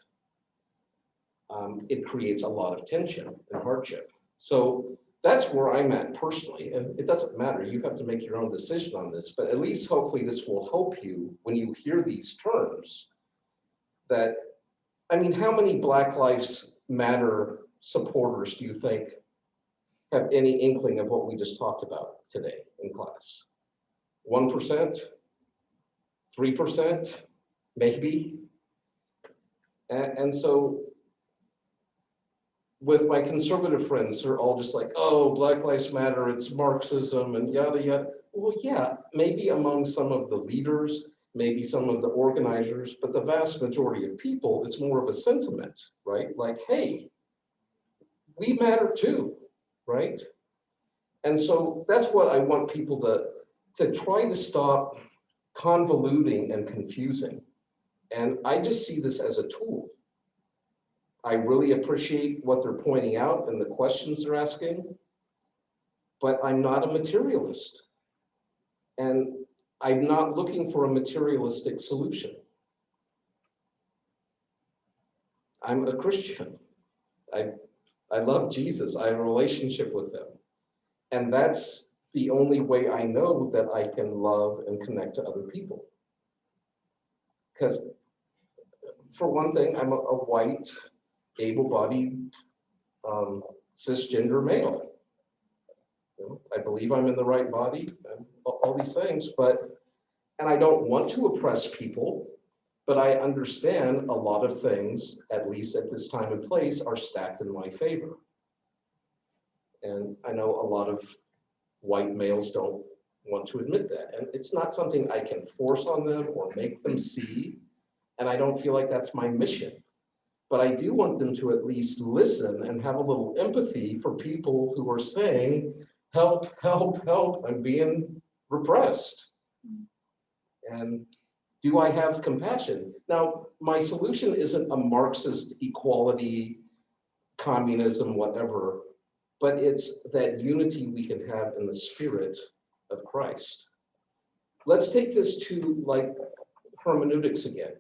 it creates a lot of tension and hardship. So that's where I'm at personally, and it doesn't matter, you have to make your own decision on this, but at least hopefully this will help you when you hear these terms that, I mean, how many Black Lives Matter supporters do you think have any inkling of what we just talked about today in class? 1%? 3%? Maybe? And so with my conservative friends, they're all just like, oh, Black Lives Matter, it's Marxism and yada, yada. Well, yeah, maybe among some of the leaders, maybe some of the organizers, but the vast majority of people, it's more of a sentiment, right? Like, hey, we matter too, right? And so that's what I want people to try to stop convoluting and confusing. And I just see this as a tool. I really appreciate what they're pointing out and the questions they're asking, but I'm not a materialist. And I'm not looking for a materialistic solution. I'm a Christian. I love Jesus. I have a relationship with him. And that's the only way I know that I can love and connect to other people. Because for one thing, I'm a white, able-bodied, cisgender male. You know, I believe I'm in the right body, and all these things, and I don't want to oppress people, but I understand a lot of things, at least at this time and place, are stacked in my favor. And I know a lot of white males don't want to admit that. And it's not something I can force on them or make them see. And I don't feel like that's my mission. But I do want them to at least listen and have a little empathy for people who are saying, help, help, help, I'm being repressed. And do I have compassion? Now, my solution isn't a Marxist equality, communism, whatever, but it's that unity we can have in the spirit of Christ. Let's take this to like hermeneutics again.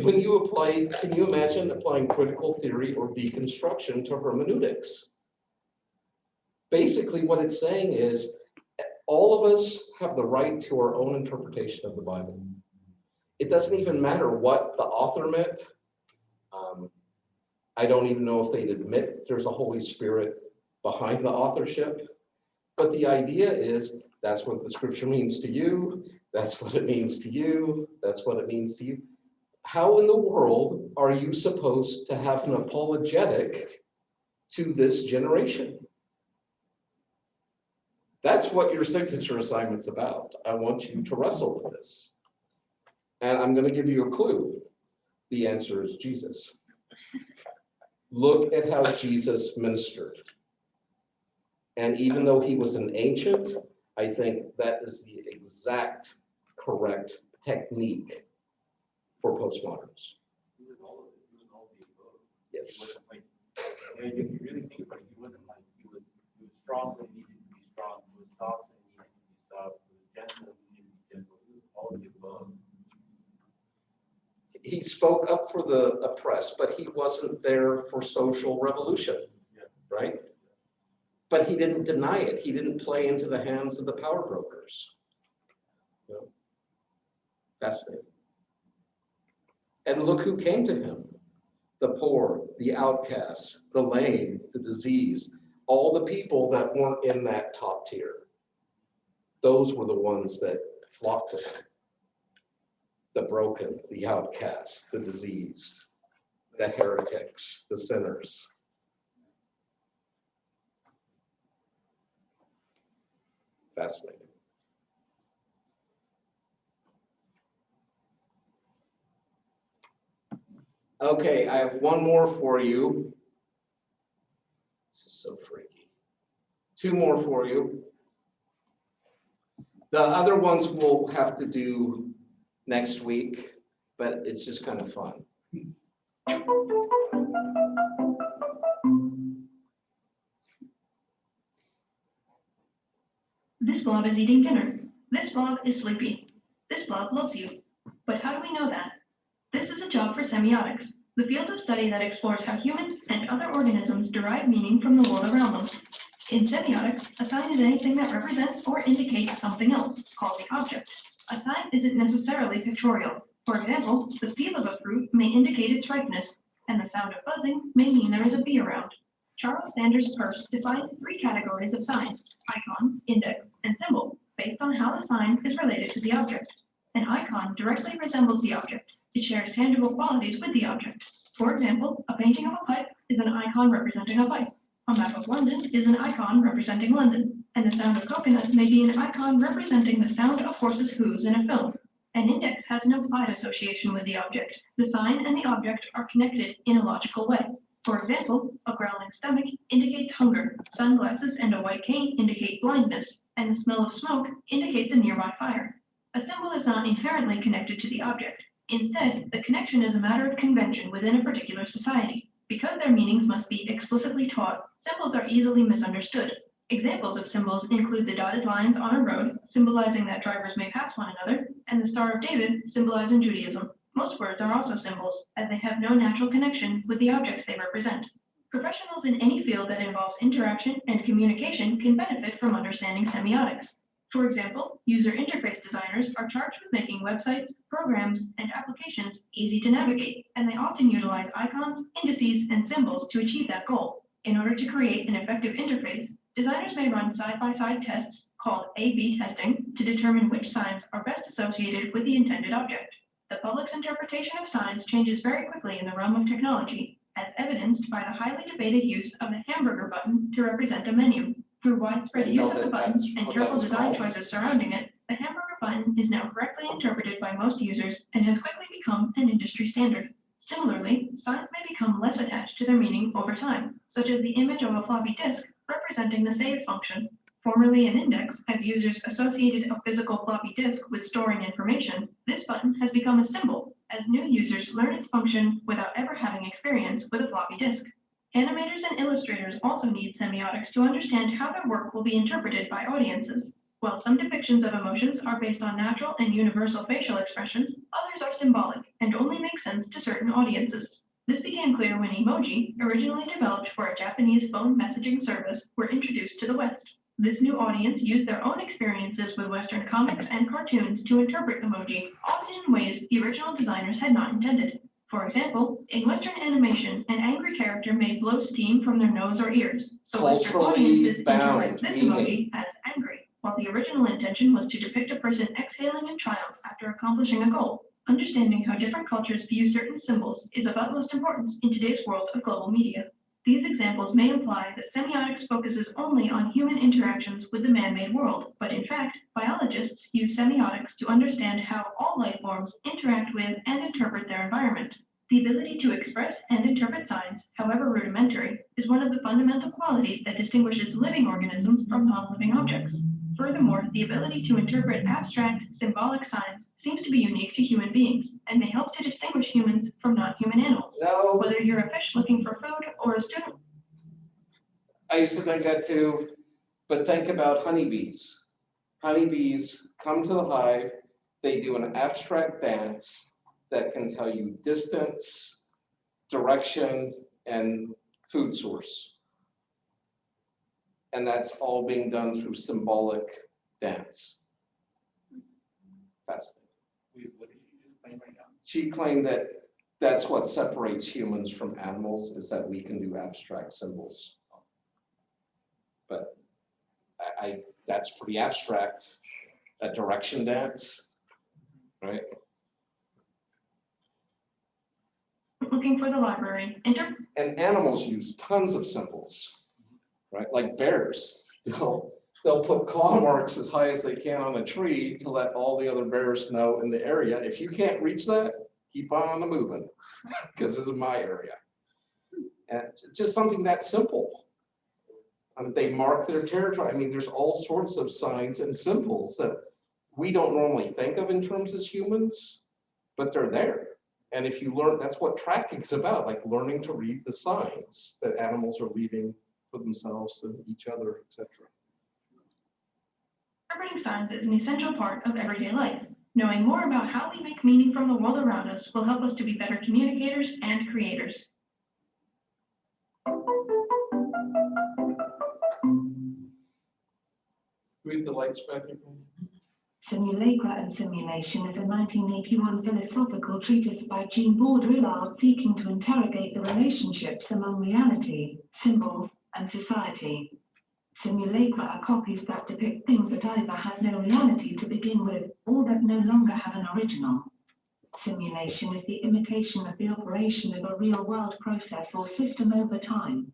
When you apply, can you imagine applying critical theory or deconstruction to hermeneutics? Basically what it's saying is all of us have the right to our own interpretation of the Bible. It doesn't even matter what the author meant. I don't even know if they'd admit there's a Holy Spirit behind the authorship. But the idea is that's what the scripture means to you. That's what it means to you. That's what it means to you. How in the world are you supposed to have an apologetic to this generation? That's what your signature assignment's about. I want you to wrestle with this. And I'm going to give you a clue. The answer is Jesus. Look at how Jesus ministered. And even though he was an ancient, I think that is the exact correct technique for postmoderns. He was all of it. He was all of the above. He Yes. wasn't like, if you really think about it, he wasn't like, he was strong when he needed to be strong. He was soft when he needed to be soft. He was gentle when he needed to be gentle. He was all of the above. He spoke up for the oppressed, but he wasn't there for social revolution, right? But he didn't deny it. He didn't play into the hands of the power brokers. No. Fascinating. And look who came to him. The poor, the outcasts, the lame, the diseased, all the people that weren't in that top tier. Those were the ones that flocked to him. The broken, the outcasts, the diseased, the heretics, the sinners. Fascinating. Okay, I have one more for you. This is so freaky. Two more for you. The other ones we'll have to do next week, but it's just kind of fun. This blob is eating dinner. This blob is sleepy. This blob loves you. But how do we know that? This is a job for semiotics, the field of study that explores how humans and other organisms derive meaning from the world around them. In semiotics, a sign is anything that represents or indicates something else, called the object. A sign isn't necessarily pictorial. For example, the peel of a fruit may indicate its ripeness, and the sound of buzzing may mean there is a bee around. Charles Sanders Peirce defined 3 categories of signs: icon, index, and symbol, based on how the sign is related to the object. An icon directly resembles the object. It shares tangible qualities with the object. For example, a painting of a pipe is an icon representing a pipe. A map of London is an icon representing London, and the sound of coconuts may be an icon representing the sound of horses' hooves in a film. An index has an implied association with the object. The sign and the object are connected in a logical way. For example, a growling stomach indicates hunger, sunglasses and a white cane indicate blindness, and the smell of smoke indicates a nearby fire. A symbol is not inherently connected to the object. Instead, the connection is a matter of convention within a particular society. Because their meanings must be explicitly taught, symbols are easily misunderstood. Examples of symbols include the dotted lines on a road, symbolizing that drivers may pass one another, and the Star of David, symbolizing Judaism. Most words are also symbols, as they have no natural connection with the objects they represent. Professionals in any field that involves interaction and communication can benefit from understanding semiotics. For example, user interface designers are charged with making websites, programs, and applications easy to navigate, and they often utilize icons, indices, and symbols to achieve that goal. In order to create an effective interface, designers may run side-by-side tests called A/B testing to determine which signs are best associated with the intended object. The public's interpretation of signs changes very quickly in the realm of technology, as evidenced by the highly debated use of the hamburger button to represent a menu. Through widespread use of the button and careful design choices surrounding it, the hamburger button is now correctly interpreted by most users and has quickly become an industry standard. Similarly, signs may become less attached to their meaning over time, such as the image of a floppy disk representing the save function. Formerly an index, as users associated a physical floppy disk with storing information, this button has become a symbol, as new users learn its function without ever having experience with a floppy disk. Animators and illustrators also need semiotics to understand how their work will be interpreted by audiences. While some depictions of emotions are based on natural and universal facial expressions, others are symbolic and only make sense to certain audiences. This became clear when emoji, originally developed for a Japanese phone messaging service, were introduced to the West. This new audience used their own experiences with Western comics and cartoons to interpret emoji, often in ways the original designers had not intended. For example, in Western animation, an angry character may blow steam from their nose or ears, so Western Culturally audiences bound interpret this meaning. emoji as angry, while the original intention was to depict a person exhaling in triumph after accomplishing a goal. Understanding how different cultures view certain symbols is of utmost importance in today's world of global media. These examples may imply that semiotics focuses only on human interactions with the man-made world, but in fact, biologists use semiotics to understand how all life forms interact with and interpret their environment. The ability to express and interpret signs, however rudimentary, is one of the fundamental qualities that distinguishes living organisms from non-living objects. Furthermore, the ability to interpret abstract, symbolic signs seems to be unique to human beings and may help to distinguish humans from non-human animals. No, Whether you're a fish looking for food or a student. I used to think that too, but think about honeybees. Honeybees come to the hive, they do an abstract dance that can tell you distance, direction, and food source. And that's all being done through symbolic dance. Fascinating. Wait, what did you just claim right now? She claimed that that's what separates humans from animals, is that we can do abstract symbols. But that's pretty abstract, a direction dance, right? Looking for the library. Enter. And animals use tons of symbols, right? Like bears. They'll put claw marks as high as they can on a tree to let all the other bears know in the area. If you can't reach that, keep on moving, because this is my area. And it's just something that simple. They mark their territory. I mean, there's all sorts of signs and symbols that we don't normally think of in terms as humans, but they're there. And if you learn, that's what tracking is about, like learning to read the signs that animals are leaving for themselves and each other, etc. Interpreting signs is an essential part of everyday life. Knowing more about how we make meaning from the world around us will help us to be better communicators and creators. Read the lights back. Simulacra and Simulation is a 1981 philosophical treatise by Jean Baudrillard seeking to interrogate the relationships among reality, symbols, and society. Simulacra are copies that depict things that either have no reality to begin with or that no longer have an original. Simulation is the imitation of the operation of a real-world process or system over time.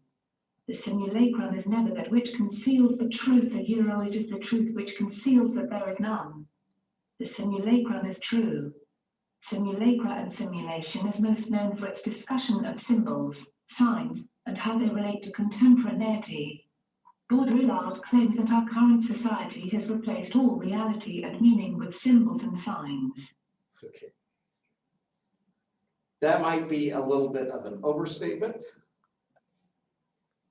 The simulacrum is never that which conceals the truth, it is the truth which conceals that there is none. The simulacrum is true. Simulacra and Simulation is most known for its discussion of symbols, signs, and how they relate to contemporaneity. Baudrillard claims that our current society has replaced all reality and meaning with symbols and signs. Okay. That might be a little bit of an overstatement,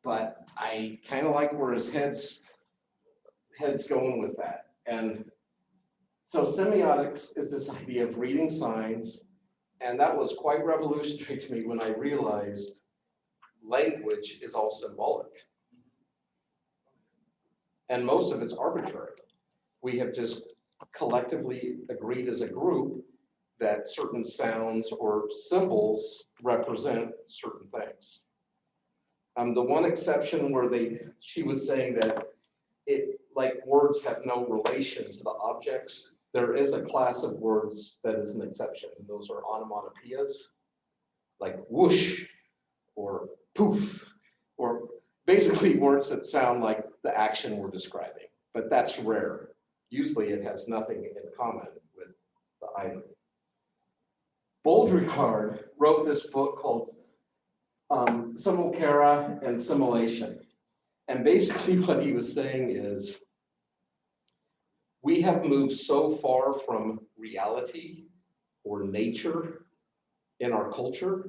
but I kind of like where his head's going with that. And so semiotics is this idea of reading signs, and that was quite revolutionary to me when I realized language is all symbolic. And most of it's arbitrary. We have just collectively agreed as a group that certain sounds or symbols represent certain things. The one exception where she was saying that like words have no relation to the objects, there is a class of words that is an exception, and those are onomatopoeias, like whoosh or poof, or basically words that sound like the action we're describing, but that's rare. Usually it has nothing in common with the item. Baudrillard wrote this book called Simulacra and Simulation. And basically what he was saying is, we have moved so far from reality or nature in our culture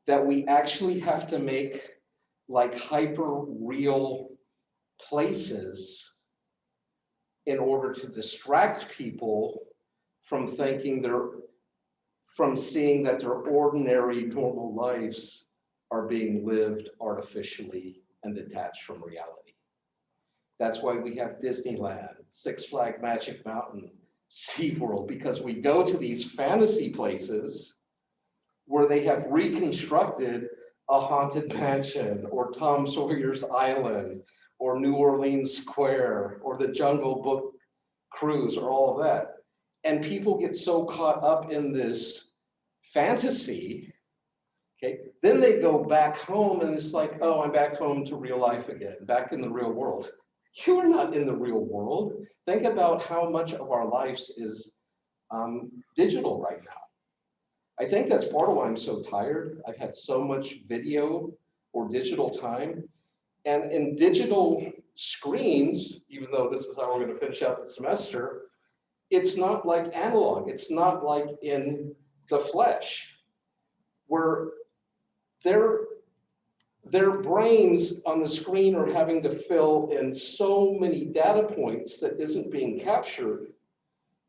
that we actually have to make like hyper real places in order to distract people from seeing that their ordinary normal lives are being lived artificially and detached from reality. That's why we have Disneyland, Six Flags Magic Mountain, SeaWorld, because we go to these fantasy places where they have reconstructed a haunted mansion or Tom Sawyer's Island or New Orleans Square or the Jungle Book cruise or all of that. And people get so caught up in this fantasy, okay, then they go back home and it's like, oh, I'm back home to real life again, back in the real world. You're not in the real world. Think about how much of our lives is digital right now. I think that's part of why I'm so tired. I've had so much video or digital time. And in digital screens, even though this is how we're going to finish out the semester, it's not like analog. It's not like in the flesh, where their brains on the screen are having to fill in so many data points that isn't being captured.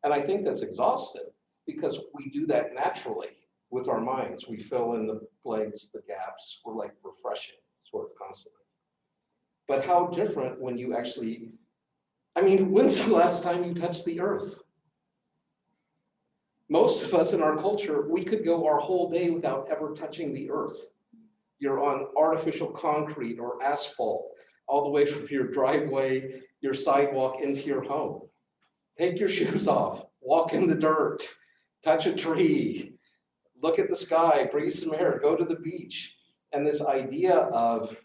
And I think that's exhausting because we do that naturally with our minds. We fill in the blanks, the gaps. We're like refreshing sort of constantly. But how different when you actually, I mean, when's the last time you touched the earth? Most of us in our culture, we could go our whole day without ever touching the earth. You're on artificial concrete or asphalt, all the way from your driveway, your sidewalk into your home. Take your shoes off, walk in the dirt, touch a tree, look at the sky, breathe some air, go to the beach. And this idea of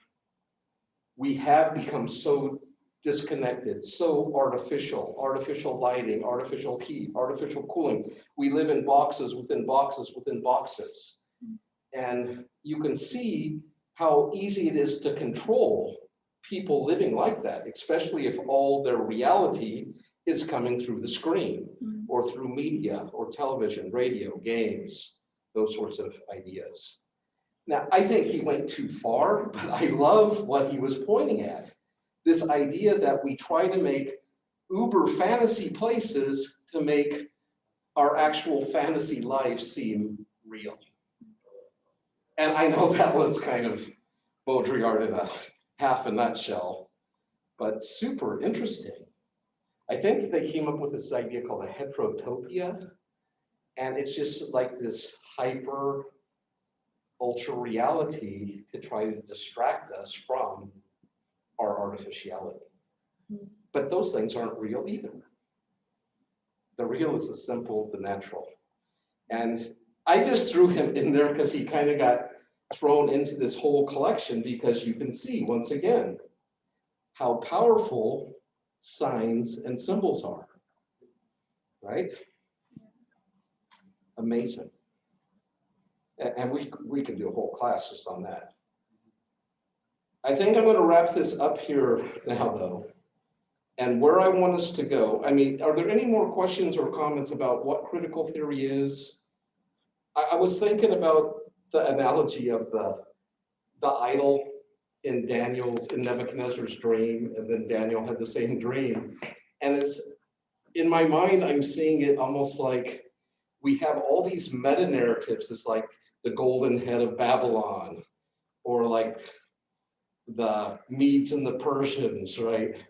we have become so disconnected, so artificial lighting, artificial heat, artificial cooling. We live in boxes within boxes within boxes. And you can see how easy it is to control people living like that, especially if all their reality is coming through the screen or through media or television, radio, games, those sorts of ideas. Now, I think he went too far, but I love what he was pointing at. This idea that we try to make uber fantasy places to make our actual fantasy life seem real. And I know that was kind of Baudrillard in a half a nutshell, but super interesting. I think they came up with this idea called a heterotopia, and it's just like this hyper ultra reality to try to distract us from our artificiality. But those things aren't real either. The real is the simple, the natural. And I just threw him in there because he kind of got thrown into this whole collection because you can see, once again, how powerful signs and symbols are, right? Amazing. And we can do a whole class just on that. I think I'm going to wrap this up here now, though. And where I want us to go, I mean, are there any more questions or comments about what critical theory is? I was thinking about the analogy of the idol in Nebuchadnezzar's dream, and then Daniel had the same dream. And it's, in my mind, I'm seeing it almost like we have all these meta narratives. It's like the golden head of Babylon, or like the Medes and the Persians, right?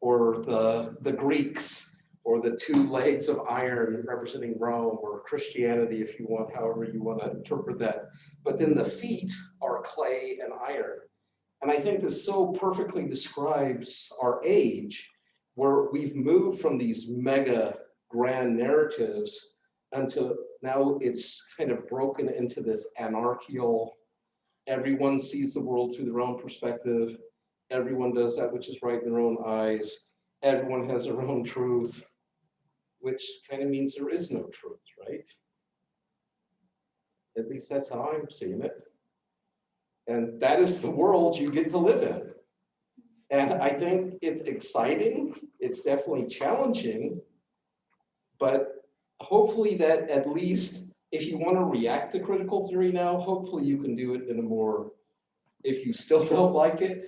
Or the Greeks, or the two legs of iron representing Rome, or Christianity, if you want, however you want to interpret that. But then the feet are clay and iron. And I think this so perfectly describes our age, where we've moved from these mega grand narratives until now it's kind of broken into this anarchical, everyone sees the world through their own perspective, everyone does that which is right in their own eyes, everyone has their own truth, which kind of means there is no truth, right? At least that's how I'm seeing it. And that is the world you get to live in. And I think it's exciting, it's definitely challenging, but hopefully that at least, if you want to react to critical theory now, hopefully you can do it in a more, if you still don't like it,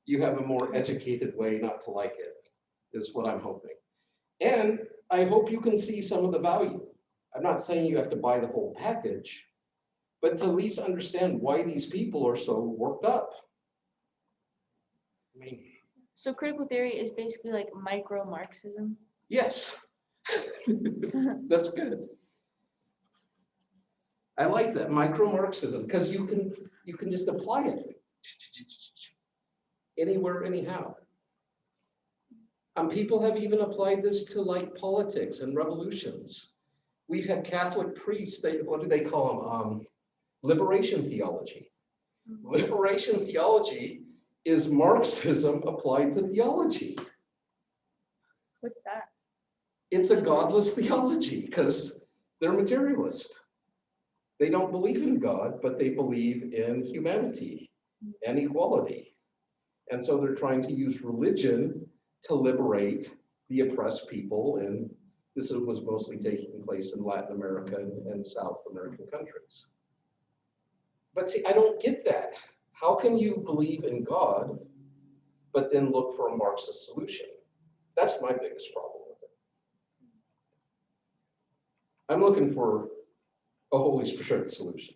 you have a more educated way not to like it, is what I'm hoping. And I hope you can see some of the value. I'm not saying you have to buy the whole package, but to at least understand why these people are so worked up. I mean, So critical theory is basically like micro Marxism. yes, that's good. I like that micro-Marxism because you can just apply it anywhere, anyhow. People have even applied this to like politics and revolutions. We've had Catholic priests, what do they call them? Liberation theology. Liberation theology is Marxism applied to theology. What's that? It's a godless theology because they're materialist. They don't believe in God, but they believe in humanity and equality. And so they're trying to use religion to liberate the oppressed people. And this was mostly taking place in Latin America and South American countries. But see, I don't get that. How can you believe in God, but then look for a Marxist solution? That's my biggest problem with it. I'm looking for a Holy Spirit solution.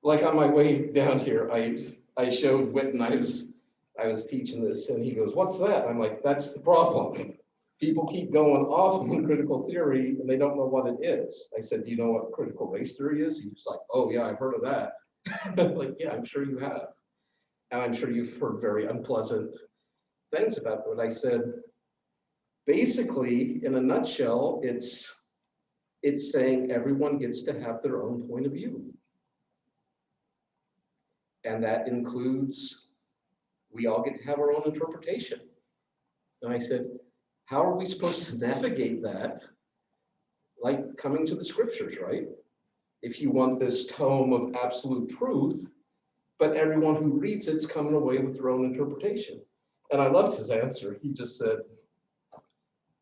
Like on my way down here, I showed Witten, I was teaching this, and he goes, "What's that?" I'm like, "That's the problem. People keep going off on critical theory and they don't know what it is." I said, "Do you know what critical race theory is?" He was like, "Oh yeah, I've heard of that." I'm like, "Yeah, I'm sure you have. And I'm sure you've heard very unpleasant things about it." But I said, basically, in a nutshell, it's saying everyone gets to have their own point of view. And that includes, we all get to have our own interpretation. And I said, how are we supposed to navigate that? Like coming to the scriptures, right? If you want this tome of absolute truth, but everyone who reads it's coming away with their own interpretation. And I loved his answer. He just said,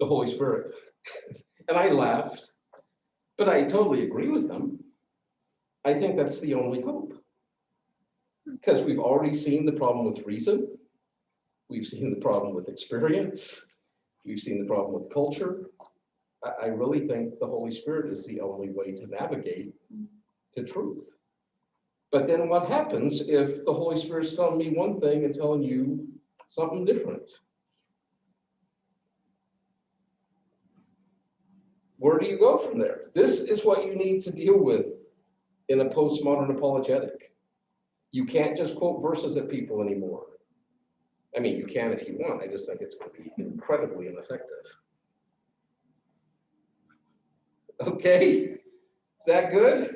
the Holy Spirit. And I laughed, but I totally agree with him. I think that's the only hope. Because we've already seen the problem with reason. We've seen the problem with experience. We've seen the problem with culture. I really think the Holy Spirit is the only way to navigate to truth. But then what happens if the Holy Spirit's telling me one thing and telling you something different? Where do you go from there? This is what you need to deal with in a postmodern apologetic. You can't just quote verses at people anymore. I mean, you can if you want. I just think it's going to be incredibly ineffective. Okay, is that good?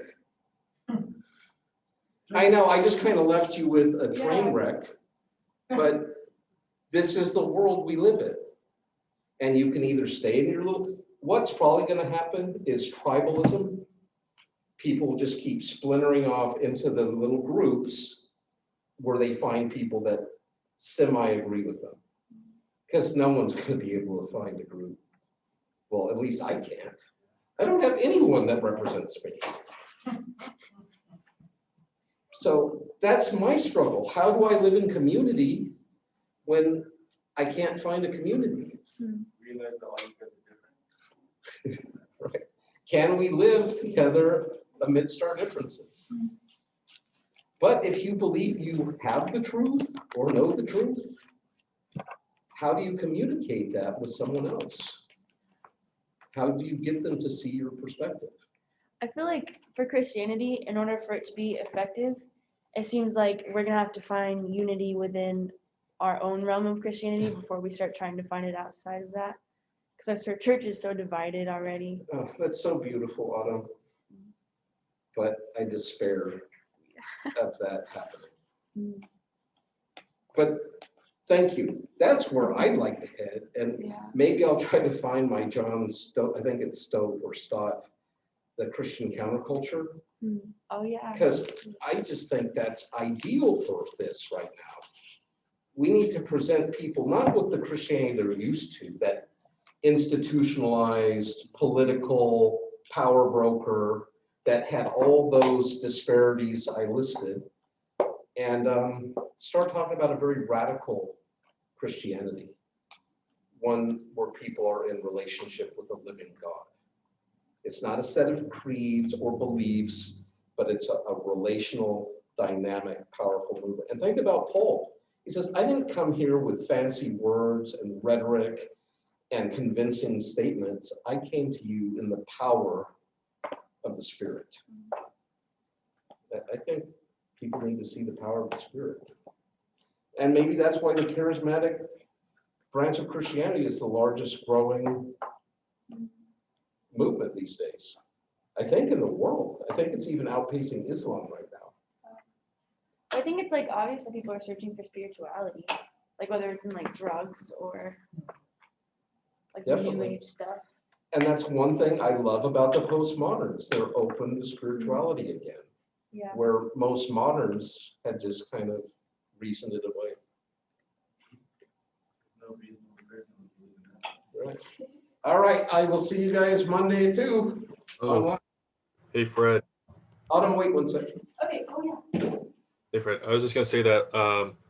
I know, I just kind of left you with a train wreck, but this is the world we live in. And you can either stay in your little, what's probably going to happen is tribalism. People just keep splintering off into the little groups where they find people that semi-agree with them. Because no one's going to be able to find a group. Well, at least I can't. I don't have anyone that represents me. So that's my struggle. How do I live in community when I can't find a community? Realize that all you guys are different. Right. Can we live together amidst our differences? But if you believe you have the truth or know the truth, how do you communicate that with someone else? How do you get them to see your perspective? I feel like for Christianity, in order for it to be effective, it seems like we're going to have to find unity within our own realm of Christianity before we start trying to find it outside of that. Because our church is so divided already. Oh, that's so beautiful, Autumn. But I despair of that happening. But thank you. That's where I'd like to head. And maybe I'll try to find my John Stowe, I think it's Stowe or Stott, the Christian counterculture. Oh yeah. Because I just think that's ideal for this right now. We need to present people not with the Christianity they're used to, that institutionalized, political, power broker, that had all those disparities I listed, and start talking about a very radical Christianity, one where people are in relationship with a living God. It's not a set of creeds or beliefs, but it's a relational, dynamic, powerful movement. And think about Paul. He says, I didn't come here with fancy words and rhetoric and convincing statements. I came to you in the power of the Spirit. I think people need to see the power of the Spirit. And maybe that's why the charismatic branch of Christianity is the largest growing movement these days. I think in the world. I think it's even outpacing Islam right now. I think it's like obvious that people are searching for spirituality, like whether it's in like drugs or like the new Definitely. age stuff. And that's one thing I love about the postmoderns. They're open to spirituality again, Yeah. where most moderns had just kind of reasoned it away. Right. All right, I will see you guys Monday too. Oh, hey Fred. Autumn, wait one second. Okay. Oh yeah. Hey Fred. I was just gonna say that